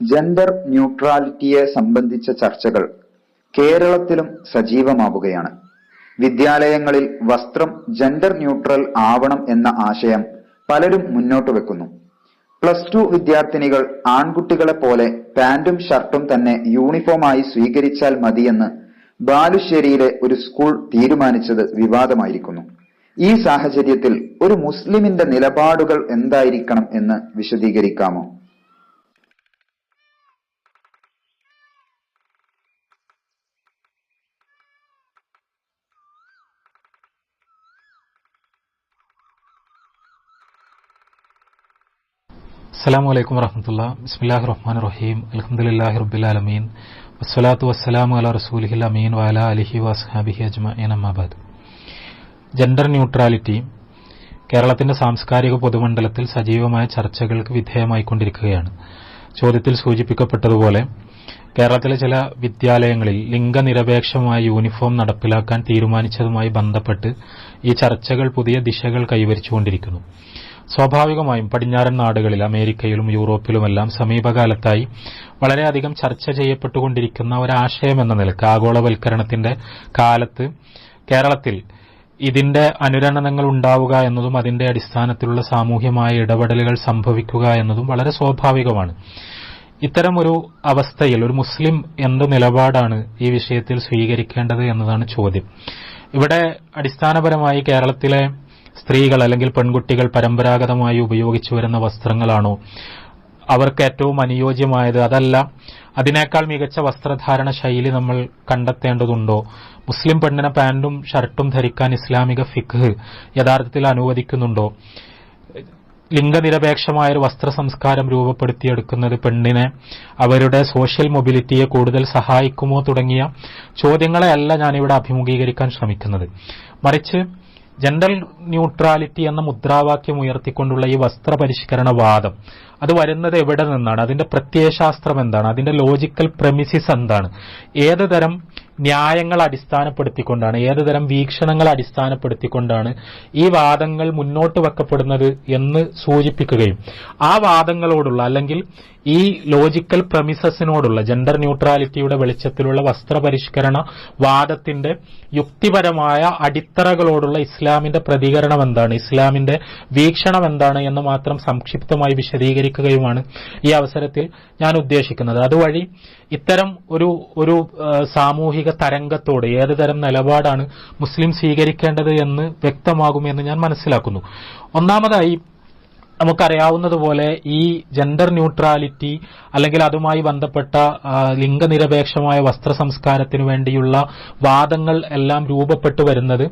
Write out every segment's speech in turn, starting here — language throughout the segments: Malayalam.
ജെൻഡർ ന്യൂട്രാലിറ്റിയെ സംബന്ധിച്ച ചർച്ചകൾ കേരളത്തിലും സജീവമാവുകയാണ്. വിദ്യാലയങ്ങളിൽ വസ്ത്രം ജെൻഡർ ന്യൂട്രൽ ആവണം എന്ന ആശയം പലരും മുന്നോട്ട് വെക്കുന്നു. +2 വിദ്യാർത്ഥിനികൾ ആൺകുട്ടികളെ പോലെ പാന്റും ഷർട്ടും തന്നെ യൂണിഫോമായി സ്വീകരിച്ചാൽ മതിയെന്ന് ബാലുശ്ശേരിയിലെ ഒരു സ്കൂൾ തീരുമാനിച്ചത് വിവാദമായിരിക്കുന്നു. ഈ സാഹചര്യത്തിൽ ഒരു മുസ്ലിമിന്റെ നിലപാടുകൾ എന്തായിരിക്കണം എന്ന് വിശദീകരിക്കാമോ? അസ്സലാമു അലൈക്കും വറഹ്മത്തുള്ളാഹി. ബിസ്മില്ലാഹിർ റഹ്മാനിർ റഹീം. അൽഹംദുലില്ലാഹി റബ്ബിൽ ആലമീൻ. വസ്സലാത്തു വസ്സലാമു അലാ റസൂലിഹിൽ അമീൻ വഅലാ ആലിഹി വഅസ്ഹാബിഹി അജ്മഈൻ. അമ്മാ ബഅദ്. ജെൻഡർ ന്യൂട്രാലിറ്റി കേരളത്തിന്റെ സാംസ്കാരിക പൊതുമണ്ഡലത്തിൽ സജീവമായ ചർച്ചകൾക്ക് വിധേയമായിക്കൊണ്ടിരിക്കുകയാണ്. ചോദ്യത്തിൽ സൂചിപ്പിക്കപ്പെട്ടതുപോലെ കേരളത്തിലെ ചില വിദ്യാലയങ്ങളിൽ ലിംഗനിരപേക്ഷമായ യൂണിഫോം നടപ്പിലാക്കാൻ തീരുമാനിച്ചതുമായി ബന്ധപ്പെട്ട് ഈ ചർച്ചകൾ പുതിയ ദിശകൾ കൈവരിച്ചുകൊണ്ടിരിക്കുന്നു. സ്വാഭാവികമായും പടിഞ്ഞാറൻ നാടുകളിൽ, അമേരിക്കയിലും യൂറോപ്പിലുമെല്ലാം സമീപകാലത്തായി വളരെയധികം ചർച്ച ചെയ്യപ്പെട്ടുകൊണ്ടിരിക്കുന്ന ഒരാശയം എന്ന നിലക്ക് ആഗോളവൽക്കരണത്തിന്റെ കാലത്ത് കേരളത്തിൽ ഇതിന്റെ അനുരണനങ്ങൾ ഉണ്ടാവുക എന്നതും അതിന്റെ അടിസ്ഥാനത്തിലുള്ള സാമൂഹ്യമായ ഇടപെടലുകൾ സംഭവിക്കുക എന്നതും വളരെ സ്വാഭാവികമാണ്. ഇത്തരമൊരു അവസ്ഥയിൽ ഒരു മുസ്ലിം എന്ത് നിലപാടാണ് ഈ വിഷയത്തിൽ സ്വീകരിക്കേണ്ടത് എന്നതാണ് ചോദ്യം. ഇവിടെ അടിസ്ഥാനപരമായി കേരളത്തിലെ സ്ത്രീകൾ അല്ലെങ്കിൽ പെൺകുട്ടികൾ പരമ്പരാഗതമായി ഉപയോഗിച്ചു വരുന്ന വസ്ത്രങ്ങളാണോ അവർക്ക് ഏറ്റവും അനുയോജ്യമായത്, അതല്ല അതിനേക്കാൾ മികച്ച വസ്ത്രധാരണ ശൈലി നമ്മൾ കണ്ടെത്തേണ്ടതുണ്ടോ? മുസ്ലിം പെണ്ണിനെ പാന്റും ഷർട്ടും ധരിക്കാൻ ഇസ്ലാമിക ഫിഖ് യഥാർത്ഥത്തിൽ അനുവദിക്കുന്നുണ്ടോ? ലിംഗനിരപേക്ഷമായ ഒരു വസ്ത്ര സംസ്കാരം രൂപപ്പെടുത്തിയെടുക്കുന്നത് പെണ്ണിനെ അവരുടെ സോഷ്യൽ മൊബിലിറ്റിയെ കൂടുതൽ സഹായിക്കുമോ തുടങ്ങിയ ചോദ്യങ്ങളെയല്ല ഞാനിവിടെ അഭിമുഖീകരിക്കാൻ ശ്രമിക്കുന്നത്. മറിച്ച് ജെൻഡർ ന്യൂട്രാലിറ്റി എന്ന മുദ്രാവാക്യം ഉയർത്തിക്കൊണ്ടുള്ള ഈ വസ്ത്രപരിഷ്കരണ വാദം അത് വരുന്നത് എവിടെ നിന്നാണ്? അതിന്റെ പ്രത്യയശാസ്ത്രം എന്താണ്? അതിന്റെ ലോജിക്കൽ പ്രെമിസിസ് എന്താണ്? ഏത് തരം ന്യായങ്ങൾ അടിസ്ഥാനപ്പെടുത്തിക്കൊണ്ടാണ്, ഏത് തരം വീക്ഷണങ്ങൾ അടിസ്ഥാനപ്പെടുത്തിക്കൊണ്ടാണ് ഈ വാദങ്ങൾ മുന്നോട്ട് വെക്കപ്പെടുന്നത് എന്ന് സൂചിപ്പിക്കുകയും ആ വാദങ്ങളോടുള്ള അല്ലെങ്കിൽ ഈ ലോജിക്കൽ പ്രമിസസിനോടുള്ള ജെൻഡർ ന്യൂട്രാലിറ്റിയുടെ വെളിച്ചത്തിലുള്ള വസ്ത്രപരിഷ്കരണ വാദത്തിന്റെ യുക്തിപരമായ അടിത്തറകളോടുള്ള ഇസ്ലാമിന്റെ പ്രതികരണം എന്താണ്, ഇസ്ലാമിന്റെ വീക്ഷണം എന്താണ് എന്ന് മാത്രം സംക്ഷിപ്തമായി വിശദീകരിക്കുകയുമാണ് ഈ അവസരത്തിൽ ഞാൻ ഉദ്ദേശിക്കുന്നത്. അതുവഴി ഇത്തരം ഒരു സാമൂഹിക തരംഗത്തോട് ഏത് തരം നിലപാടാണ് മുസ്ലിം സ്വീകരിക്കേണ്ടത് എന്ന് വ്യക്തമാകുമെന്ന് ഞാൻ മനസ്സിലാക്കുന്നു. ഒന്നാമതായി നമുക്കറിയാവുന്നതുപോലെ ഈ ജെൻഡർ ന്യൂട്രാലിറ്റി അല്ലെങ്കിൽ അതുമായി ബന്ധപ്പെട്ട ലിംഗനിരപേക്ഷമായ വസ്ത്ര സംസ്കാരത്തിനു വേണ്ടിയുള്ള വാദങ്ങൾ എല്ലാം രൂപപ്പെട്ടു വരുന്നത്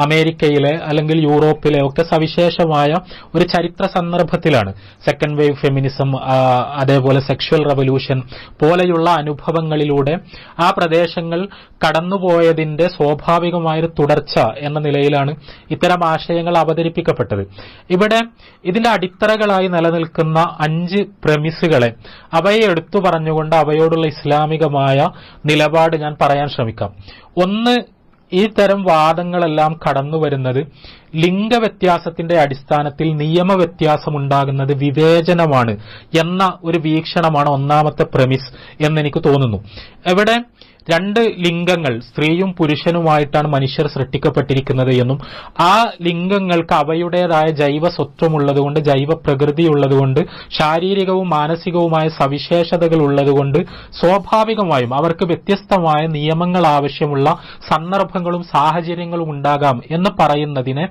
അമേരിക്കയിലെ അല്ലെങ്കിൽ യൂറോപ്പിലെ ഒക്കെ സവിശേഷമായ ഒരു ചരിത്ര സന്ദർഭത്തിലാണ്. സെക്കൻഡ് വേവ് ഫെമിനിസം, അതേപോലെ സെക്ഷൽ റവല്യൂഷൻ പോലെയുള്ള അനുഭവങ്ങളിലൂടെ ആ പ്രദേശങ്ങൾ കടന്നുപോയതിന്റെ സ്വാഭാവികമായൊരു തുടർച്ച എന്ന നിലയിലാണ് ഇത്തരം ആശയങ്ങൾ അവതരിപ്പിക്കപ്പെട്ടത്. ഇവിടെ ഇതിന്റെ അടിത്തറകളായി നിലനിൽക്കുന്ന 5 പ്രമിസുകളെ അവയെ എടുത്തു പറഞ്ഞുകൊണ്ട് അവയോടുള്ള ഇസ്ലാമികമായ നിലപാട് ഞാൻ പറയാൻ ശ്രമിക്കാം. ഒന്ന്, ഈ തരം വാദങ്ങളെല്ലാം കടന്നുവരുന്നത് ലിംഗവ്യത്യാസത്തിന്റെ അടിസ്ഥാനത്തിൽ നിയമവ്യത്യാസമുണ്ടാകുന്നത് വിവേചനമാണ് എന്ന ഒരു വീക്ഷണമാണ് ഒന്നാമത്തെ പ്രമിസ് എന്നെനിക്ക് തോന്നുന്നു. എവിടെ 2 ലിംഗങ്ങൾ, സ്ത്രീയും പുരുഷനുമായിട്ടാണ് മനുഷ്യർ സൃഷ്ടിക്കപ്പെട്ടിരിക്കുന്നത് എന്നും ആ ലിംഗങ്ങൾക്ക് അവയുടേതായ ജൈവ സ്വത്വമുള്ളതുകൊണ്ട്, ജൈവ പ്രകൃതിയുള്ളതുകൊണ്ട്, ശാരീരികവും മാനസികവുമായ സവിശേഷതകൾ ഉള്ളതുകൊണ്ട് സ്വാഭാവികമായും അവർക്ക് വ്യത്യസ്തമായ നിയമങ്ങൾ ആവശ്യമുള്ള സന്ദർഭങ്ങളും സാഹചര്യങ്ങളും ഉണ്ടാകാം എന്ന് പറയുന്നതിനെ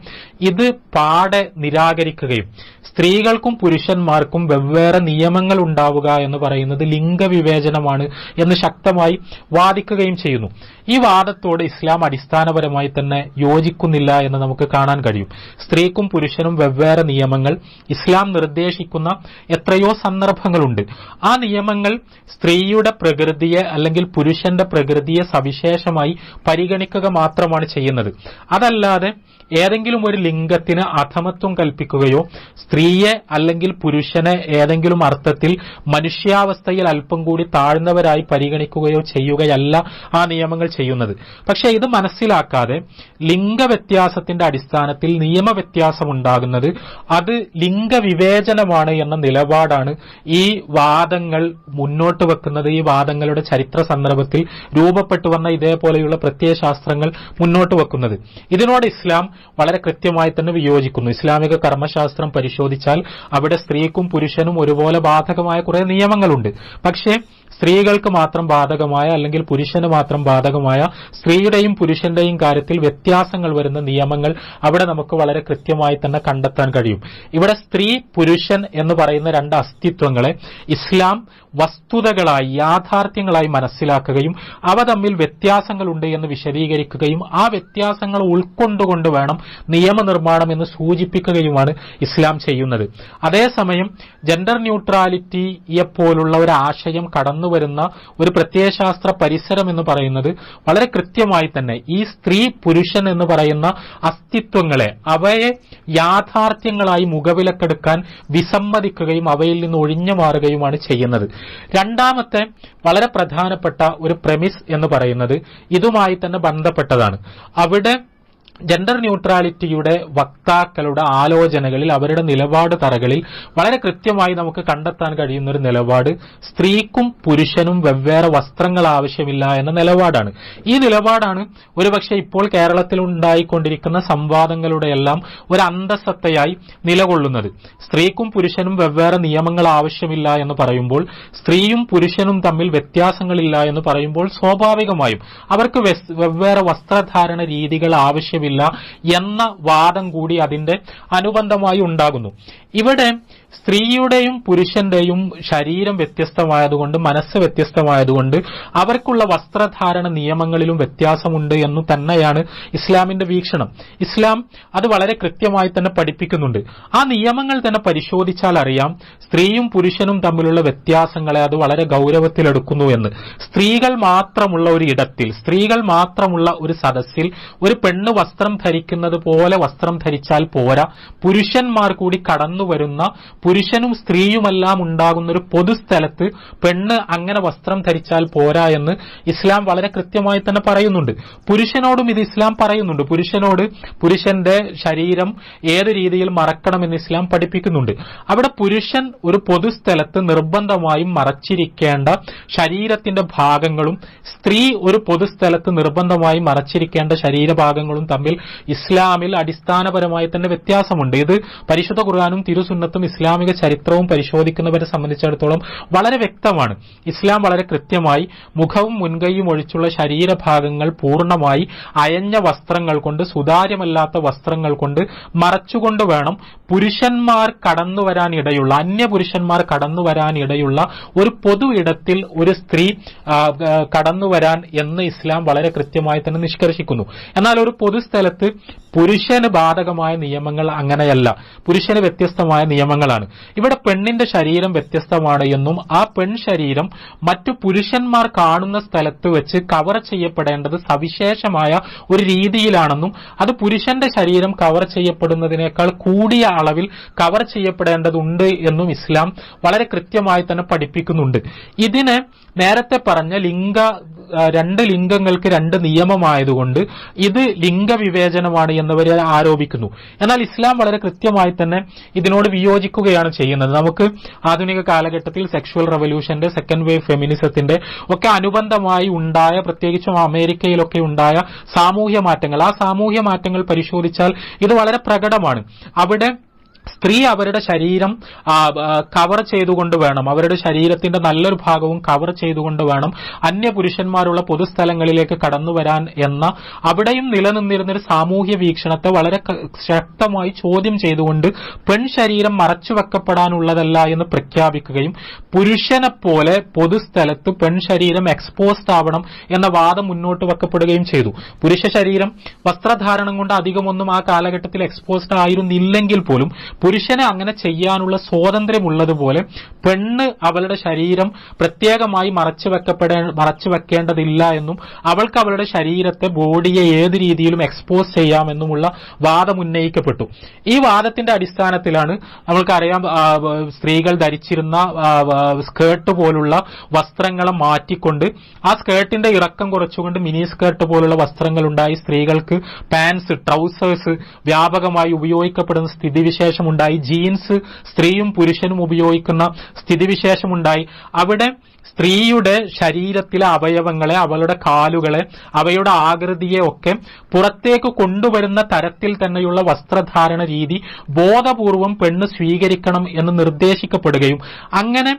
ഇത് പാടെ നിരാകരിക്കുകയും സ്ത്രീകൾക്കും പുരുഷന്മാർക്കും വെവ്വേറെ നിയമങ്ങൾ ഉണ്ടാവുക എന്ന് പറയുന്നത് ലിംഗവിവേചനമാണ് എന്ന് ശക്തമായി വാദിക്കുകയും ചെയ്യുന്നു. ഈ വാദത്തോട് ഇസ്ലാം അടിസ്ഥാനപരമായി തന്നെ യോജിക്കുന്നില്ല എന്ന് നമുക്ക് കാണാൻ കഴിയും. സ്ത്രീക്കും പുരുഷനും വെവ്വേറെ നിയമങ്ങൾ ഇസ്ലാം നിർദ്ദേശിക്കുന്ന എത്രയോ സന്ദർഭങ്ങളുണ്ട്. ആ നിയമങ്ങൾ സ്ത്രീയുടെ പ്രകൃതിയെ അല്ലെങ്കിൽ പുരുഷന്റെ പ്രകൃതിയെ സവിശേഷമായി പരിഗണിക്കുക മാത്രമാണ് ചെയ്യുന്നത്. അതല്ലാതെ ഏതെങ്കിലും ഒരു ലിംഗത്തിന് അധമത്വം കൽപ്പിക്കുകയോ സ്ത്രീയെ അല്ലെങ്കിൽ പുരുഷനെ ഏതെങ്കിലും അർത്ഥത്തിൽ മനുഷ്യാവസ്ഥയിൽ അല്പം കൂടി താഴ്ന്നവരായി പരിഗണിക്കുകയോ ചെയ്യുകയല്ല ആ നിയമങ്ങൾ ചെയ്യുന്നത്. പക്ഷെ ഇത് മനസ്സിലാക്കാതെ ലിംഗവ്യത്യാസത്തിന്റെ അടിസ്ഥാനത്തിൽ നിയമവ്യത്യാസം ഉണ്ടാകുന്നത് അത് ലിംഗവിവേചനമാണ് എന്ന നിലപാടാണ് ഈ വാദങ്ങൾ മുന്നോട്ട് വെക്കുന്നത്. ഈ വാദങ്ങളുടെ ചരിത്ര സന്ദർഭത്തിൽ രൂപപ്പെട്ടു വന്ന ഇതേപോലെയുള്ള പ്രത്യയശാസ്ത്രങ്ങൾ മുന്നോട്ട് വെക്കുന്നത്. ഇതിനോട് ഇസ്ലാം വളരെ കൃത്യമായി തന്നെ വിയോജിക്കുന്നു. ഇസ്ലാമിക കർമ്മശാസ്ത്രം പരിശോധിച്ചാൽ അവിടെ സ്ത്രീക്കും പുരുഷനും ഒരുപോലെ ബാധകമായ കുറെ നിയമങ്ങളുണ്ട്. പക്ഷേ സ്ത്രീകൾക്ക് മാത്രം ബാധകമായ അല്ലെങ്കിൽ പുരുഷന് മാത്രം ബാധകമായ സ്ത്രീയുടെയും പുരുഷന്റെയും കാര്യത്തിൽ വ്യത്യാസങ്ങൾ വരുന്ന നിയമങ്ങൾ അവിടെ നമുക്ക് വളരെ കൃത്യമായി തന്നെ കണ്ടെത്താൻ കഴിയും. ഇവിടെ സ്ത്രീ പുരുഷൻ എന്ന് പറയുന്ന രണ്ട് അസ്തിത്വങ്ങളെ ഇസ്ലാം വസ്തുതകളായി യാഥാർത്ഥ്യങ്ങളായി മനസ്സിലാക്കുകയും അവ തമ്മിൽ വ്യത്യാസങ്ങളുണ്ട് എന്ന് വിശദീകരിക്കുകയും ആ വ്യത്യാസങ്ങൾ ഉൾക്കൊണ്ടുകൊണ്ട് വേണം നിയമനിർമ്മാണം എന്ന് സൂചിപ്പിക്കുകയുമാണ് ഇസ്ലാം ചെയ്യുന്നത്. അതേസമയം ജെൻഡർ ന്യൂട്രാലിറ്റിയെപ്പോലുള്ള ഒരു ആശയം കടന്നുവരുന്ന ഒരു പ്രത്യയശാസ്ത്ര പരിസരം എന്ന് പറയുന്നത് വളരെ കൃത്യമായി തന്നെ ഈ സ്ത്രീ പുരുഷൻ എന്ന് പറയുന്ന അസ്തിത്വങ്ങളെ അവയെ യാഥാർത്ഥ്യങ്ങളായി മുഖവിലക്കെടുക്കാൻ വിസമ്മതിക്കുകയും അവയിൽ നിന്ന് ഒഴിഞ്ഞു മാറുകയുമാണ് ചെയ്യുന്നത്. രണ്ടാമത്തെ വളരെ പ്രധാനപ്പെട്ട ഒരു പ്രമിസ് എന്ന് പറയുന്നത് ഇതുമായി തന്നെ ബന്ധപ്പെട്ടതാണ്. അവിടെ ജെൻഡർ ന്യൂട്രാലിറ്റിയുടെ വക്താക്കളുടെ ആലോചനകളിൽ അവരുടെ നിലപാട് തറകളിൽ വളരെ കൃത്യമായി നമുക്ക് കണ്ടെത്താൻ കഴിയുന്ന ഒരു നിലപാട് സ്ത്രീക്കും പുരുഷനും വെവ്വേറെ വസ്ത്രങ്ങൾ ആവശ്യമില്ല എന്ന നിലപാടാണ്. ഈ നിലപാടാണ് ഒരുപക്ഷെ ഇപ്പോൾ കേരളത്തിൽ ഉണ്ടായിക്കൊണ്ടിരിക്കുന്ന സംവാദങ്ങളുടെ എല്ലാം ഒരു അന്തസത്തയായി നിലകൊള്ളുന്നത്. സ്ത്രീക്കും പുരുഷനും വെവ്വേറെ നിയമങ്ങൾ ആവശ്യമില്ല എന്ന് പറയുമ്പോൾ, സ്ത്രീയും പുരുഷനും തമ്മിൽ വ്യത്യാസങ്ങളില്ല എന്ന് പറയുമ്പോൾ സ്വാഭാവികമായും അവർക്ക് വെവ്വേറെ വസ്ത്രധാരണ രീതികൾ ആവശ്യമില്ല എന്ന വാദം കൂടി അതിന്റെ അനുബന്ധമായി ഉണ്ടാകുന്നു. ഇവിടെ സ്ത്രീയുടെയും പുരുഷന്റെയും ശരീരം വ്യത്യസ്തമായതുകൊണ്ട്, മനസ്സ് വ്യത്യസ്തമായതുകൊണ്ട് അവർക്കുള്ള വസ്ത്രധാരണ നിയമങ്ങളിലും വ്യത്യാസമുണ്ട് എന്നു തന്നെയാണ് ഇസ്ലാമിന്റെ വീക്ഷണം. ഇസ്ലാം അത് വളരെ കൃത്യമായി തന്നെ പഠിപ്പിക്കുന്നുണ്ട്. ആ നിയമങ്ങൾ തന്നെ പരിശോധിച്ചാൽ അറിയാം സ്ത്രീയും പുരുഷനും തമ്മിലുള്ള വ്യത്യാസങ്ങളെ അത് വളരെ ഗൗരവത്തിലെടുക്കുന്നു എന്ന്. സ്ത്രീകൾ മാത്രമുള്ള ഒരു ഇടത്തിൽ, സ്ത്രീകൾ മാത്രമുള്ള ഒരു സദസ്സിൽ ഒരു പെണ്ണ് വസ്ത്രം ധരിക്കുന്നത് പോലെ വസ്ത്രം ധരിച്ചാൽ പോരാ, പുരുഷന്മാർ കൂടി കടന്നു വരുന്ന, പുരുഷനും സ്ത്രീയുമെല്ലാം ഉണ്ടാകുന്ന ഒരു പൊതുസ്ഥലത്ത് പെണ്ണ് അങ്ങനെ വസ്ത്രം ധരിച്ചാൽ പോരാ എന്ന് ഇസ്ലാം വളരെ കൃത്യമായി തന്നെ പറയുന്നുണ്ട്. പുരുഷനോടും ഇത് ഇസ്ലാം പറയുന്നുണ്ട്. പുരുഷനോട് പുരുഷന്റെ ശരീരം ഏത് രീതിയിൽ മറക്കണമെന്ന് ഇസ്ലാം പഠിപ്പിക്കുന്നുണ്ട്. അവിടെ പുരുഷൻ ഒരു പൊതുസ്ഥലത്ത് നിർബന്ധമായും മറച്ചിരിക്കേണ്ട ശരീരത്തിന്റെ ഭാഗങ്ങളും സ്ത്രീ ഒരു പൊതുസ്ഥലത്ത് നിർബന്ധമായും മറച്ചിരിക്കേണ്ട ശരീരഭാഗങ്ങളും തമ്മിൽ ഇസ്ലാമിൽ അടിസ്ഥാനപരമായി തന്നെ വ്യത്യാസമുണ്ട്. ഇത് പരിശുദ്ധ ഖുർആനും തിരുസുന്നത്തും ഇസ്ലാമിക ചരിത്രവും പരിശോധിക്കുന്നവരെ സംബന്ധിച്ചിടത്തോളം വളരെ വ്യക്തമാണ്. ഇസ്ലാം വളരെ കൃത്യമായി മുഖവും മുൻകൈയും ഒഴിച്ചുള്ള ശരീരഭാഗങ്ങൾ പൂർണ്ണമായി അയഞ്ഞ വസ്ത്രങ്ങൾ കൊണ്ട്, സുതാര്യമല്ലാത്ത വസ്ത്രങ്ങൾ കൊണ്ട് മറച്ചുകൊണ്ട് വേണം പുരുഷന്മാർ കടന്നുവരാനിടയുള്ള, അന്യപുരുഷന്മാർ കടന്നുവരാനിടയുള്ള ഒരു പൊതു ഇടത്തിൽ ഒരു സ്ത്രീ കടന്നുവരാൻ എന്ന് ഇസ്ലാം വളരെ കൃത്യമായി തന്നെ നിഷ്കർഷിക്കുന്നു. എന്നാൽ ഒരു പൊതുസ്ഥലത്ത് പുരുഷന് ബാധകമായ നിയമങ്ങൾ അങ്ങനെയല്ല. പുരുഷന് വ്യത്യസ്തമായ നിയമങ്ങളാണ്. ഇവിടെ പെണ്ണിന്റെ ശരീരം വ്യത്യസ്തമാണ് എന്നും ആ പെൺ ശരീരം മറ്റു പുരുഷന്മാർ കാണുന്ന സ്ഥലത്ത് വെച്ച് കവർ ചെയ്യപ്പെടേണ്ടത് സവിശേഷമായ ഒരു രീതിയിലാണെന്നും അത് പുരുഷന്റെ ശരീരം കവർ ചെയ്യപ്പെടുന്നതിനേക്കാൾ കൂടിയ അളവിൽ കവർ ചെയ്യപ്പെടേണ്ടതുണ്ട് എന്നും ഇസ്ലാം വളരെ കൃത്യമായി തന്നെ പഠിപ്പിക്കുന്നുണ്ട്. ഇതിന് നേരത്തെ പറഞ്ഞ രണ്ട് ലിംഗങ്ങൾക്ക് രണ്ട് നിയമമായതുകൊണ്ട് ഇത് ലിംഗവിവേചനമാണ് എന്നവർ ആരോപിക്കുന്നു. എന്നാൽ ഇസ്ലാം വളരെ കൃത്യമായി തന്നെ ഇതിനോട് വിയോജിക്കുകയാണ് ചെയ്യുന്നത്. നമുക്ക് ആധുനിക കാലഘട്ടത്തിൽ സെക്ഷുവൽ റവല്യൂഷന്റെ, സെക്കൻഡ് വേവ് ഫെമിനിസത്തിന്റെ ഒക്കെ അനുബന്ധമായി ഉണ്ടായ, പ്രത്യേകിച്ചും അമേരിക്കയിലൊക്കെ ഉണ്ടായ സാമൂഹ്യ മാറ്റങ്ങൾ, ആ സാമൂഹ്യ മാറ്റങ്ങൾ പരിശോധിച്ചാൽ ഇത് വളരെ പ്രകടമാണ്. അവിടെ സ്ത്രീ അവരുടെ ശരീരം കവർ ചെയ്തുകൊണ്ട് വേണം, അവരുടെ ശരീരത്തിന്റെ നല്ലൊരു ഭാഗവും കവർ ചെയ്തുകൊണ്ട് വേണം അന്യപുരുഷന്മാരുള്ള പൊതുസ്ഥലങ്ങളിലേക്ക് കടന്നു വരാൻ എന്ന അവിടെയും നിലനിന്നിരുന്നൊരു സാമൂഹ്യ വീക്ഷണത്തെ വളരെ ശക്തമായി ചോദ്യം ചെയ്തുകൊണ്ട് പെൺ ശരീരം മറച്ചുവെക്കപ്പെടാനുള്ളതല്ല എന്ന് പ്രഖ്യാപിക്കുകയും പുരുഷനെ പോലെ പൊതുസ്ഥലത്ത് പെൺ ശരീരം എക്സ്പോസ്ഡ് ആവണം എന്ന വാദം മുന്നോട്ട് വെക്കപ്പെടുകയും ചെയ്തു. പുരുഷ ശരീരം വസ്ത്രധാരണം കൊണ്ട് അധികമൊന്നും ആ കാലഘട്ടത്തിൽ എക്സ്പോസ്ഡ് ആയിരുന്നില്ലെങ്കിൽ പോലും പുരുഷന് അങ്ങനെ ചെയ്യാനുള്ള സ്വാതന്ത്ര്യമുള്ളതുപോലെ പെണ്ണ് അവളുടെ ശരീരം പ്രത്യേകമായി മറച്ചു വെക്കേണ്ടതില്ല എന്നും അവൾക്ക് അവളുടെ ശരീരത്തെ ബോഡിയെ ഏത് രീതിയിലും എക്സ്പോസ് ചെയ്യാമെന്നുമുള്ള വാദം ഉന്നയിക്കപ്പെട്ടു. ഈ വാദത്തിന്റെ അടിസ്ഥാനത്തിലാണ് നമ്മൾക്കറിയാം സ്ത്രീകൾ ധരിച്ചിരുന്ന സ്കേർട്ട് പോലുള്ള വസ്ത്രങ്ങളെ മാറ്റിക്കൊണ്ട് ആ സ്കേർട്ടിന്റെ ഇറക്കം കുറച്ചുകൊണ്ട് മിനി സ്കേർട്ട് പോലുള്ള വസ്ത്രങ്ങൾ ഉണ്ടായി. സ്ത്രീകൾക്ക് പാൻസ്, ട്രൗസേഴ്സ് വ്യാപകമായി ഉപയോഗിക്കപ്പെടുന്ന സ്ഥിതിവിശേഷമുണ്ടായി. ജീൻസ് സ്ത്രീയും പുരുഷനും ഉപയോഗിക്കുന്ന സ്ഥിതിവിശേഷമുണ്ടായി. അവിടെ സ്ത്രീയുടെ ശരീരത്തിലെ അവയവങ്ങളെ, അവളുടെ കാലുകളെ, അവയുടെ ആകൃതിയെ ഒക്കെ പുറത്തേക്ക് കൊണ്ടുവരുന്ന തരത്തിൽ തന്നെയുള്ള വസ്ത്രധാരണ രീതി ബോധപൂർവം പെണ്ണ് സ്വീകരിക്കണം എന്ന് നിർദ്ദേശിക്കപ്പെടുകയും അങ്ങനെ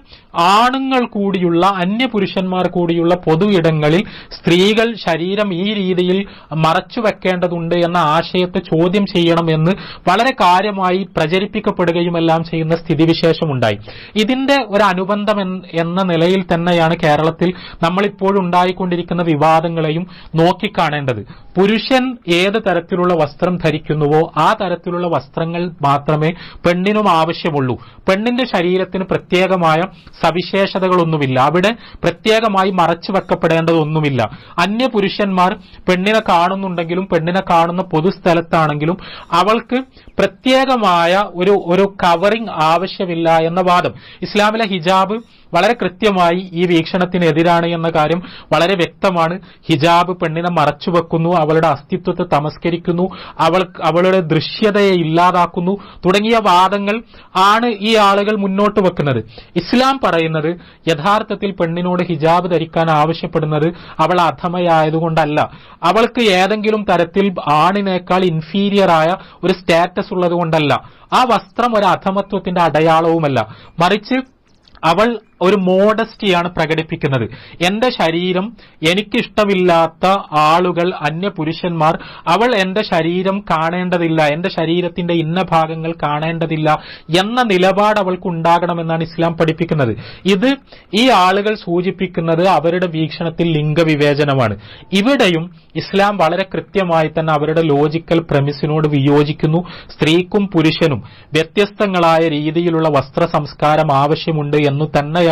ആണുങ്ങൾ കൂടിയുള്ള, അന്യപുരുഷന്മാർ കൂടിയുള്ള പൊതു ഇടങ്ങളിൽ സ്ത്രീകൾ ശരീരം ഈ രീതിയിൽ മറച്ചു വെക്കേണ്ടതുണ്ട് എന്ന ആശയത്തെ ചോദ്യം ചെയ്യണമെന്ന് വളരെ കാര്യമായി പ്രചരിപ്പിക്കപ്പെടുകയും എല്ലാം ചെയ്യുന്ന സ്ഥിതിവിശേഷമുണ്ടായി. ഇതിന്റെ ഒരു അനുബന്ധം എന്ന നിലയിൽ തന്നെയാണ് കേരളത്തിൽ നമ്മളിപ്പോഴും ഉണ്ടായിക്കൊണ്ടിരിക്കുന്ന വിവാദങ്ങളെയും നോക്കിക്കാണേണ്ടത്. പുരുഷൻ ഏത് തരത്തിലുള്ള വസ്ത്രം ധരിക്കുന്നുവോ ആ തരത്തിലുള്ള വസ്ത്രങ്ങൾ മാത്രമേ പെണ്ണിനും ആവശ്യമുള്ളൂ. പെണ്ണിന്റെ ശരീരത്തിന് പ്രത്യേകമായ സവിശേഷതകളൊന്നുമില്ല. അവിടെ പ്രത്യേകമായി മറച്ചു വെക്കപ്പെടേണ്ടതൊന്നുമില്ല. അന്യപുരുഷന്മാർ പെണ്ണിനെ കാണുന്നുണ്ടെങ്കിലും പെണ്ണിനെ കാണുന്ന പൊതുസ്ഥലത്താണെങ്കിലും അവൾക്ക് പ്രത്യേകമായ ഒരു കവറിംഗ് ആവശ്യമില്ല എന്ന വാദം. ഇസ്ലാമിലെ ഹിജാബ് വളരെ കൃത്യമായി ഈ വീക്ഷണത്തിനെതിരാണ് എന്ന കാര്യം വളരെ വ്യക്തമാണ്. ഹിജാബ് പെണ്ണിനെ മറച്ചുവെക്കുന്നു, അവളുടെ അസ്തിത്വത്തെ തമസ്കരിക്കുന്നു, അവളുടെ ദൃശ്യതയെ ഇല്ലാതാക്കുന്നു തുടങ്ങിയ വാദങ്ങൾ ആണ് ഈ ആളുകൾ മുന്നോട്ട് വെക്കുന്നത്. ഇസ്ലാം പറയുന്നത് യഥാർത്ഥത്തിൽ പെണ്ണിനോട് ഹിജാബ് ധരിക്കാൻ ആവശ്യപ്പെടുന്നത് അവൾ അധമയായതുകൊണ്ടല്ല, അവൾക്ക് ഏതെങ്കിലും തരത്തിൽ ആണിനേക്കാൾ ഇൻഫീരിയറായ ഒരു സ്റ്റാറ്റസ് ഉള്ളതുകൊണ്ടല്ല, ആ വസ്ത്രം ഒരു അധമത്വത്തിന്റെ അടയാളവുമല്ല, മറിച്ച് അവൾ ഒരു മോഡസ്റ്റിയാണ് പ്രകടിപ്പിക്കുന്നത്. എന്റെ ശരീരം എനിക്കിഷ്ടമില്ലാത്ത ആളുകൾ, അന്യപുരുഷന്മാർ, അവൾ എന്റെ ശരീരം കാണേണ്ടതില്ല, എന്റെ ശരീരത്തിന്റെ ഇന്ന ഭാഗങ്ങൾ കാണേണ്ടതില്ല എന്ന നിലപാട് അവൾക്ക് ഉണ്ടാകണമെന്നാണ് ഇസ്ലാം പഠിപ്പിക്കുന്നത്. ഇത് ഈ ആളുകൾ സൂചിപ്പിക്കുന്നത് അവരുടെ വീക്ഷണത്തിൽ ലിംഗവിവേചനമാണ്. ഇവിടെയും ഇസ്ലാം വളരെ കൃത്യമായി തന്നെ അവരുടെ ലോജിക്കൽ പ്രമിസിനോട് വിയോജിക്കുന്നു. സ്ത്രീക്കും പുരുഷനും വ്യത്യസ്തങ്ങളായ രീതിയിലുള്ള വസ്ത്ര സംസ്കാരം ആവശ്യമുണ്ട് എന്നു തന്നെയാണ്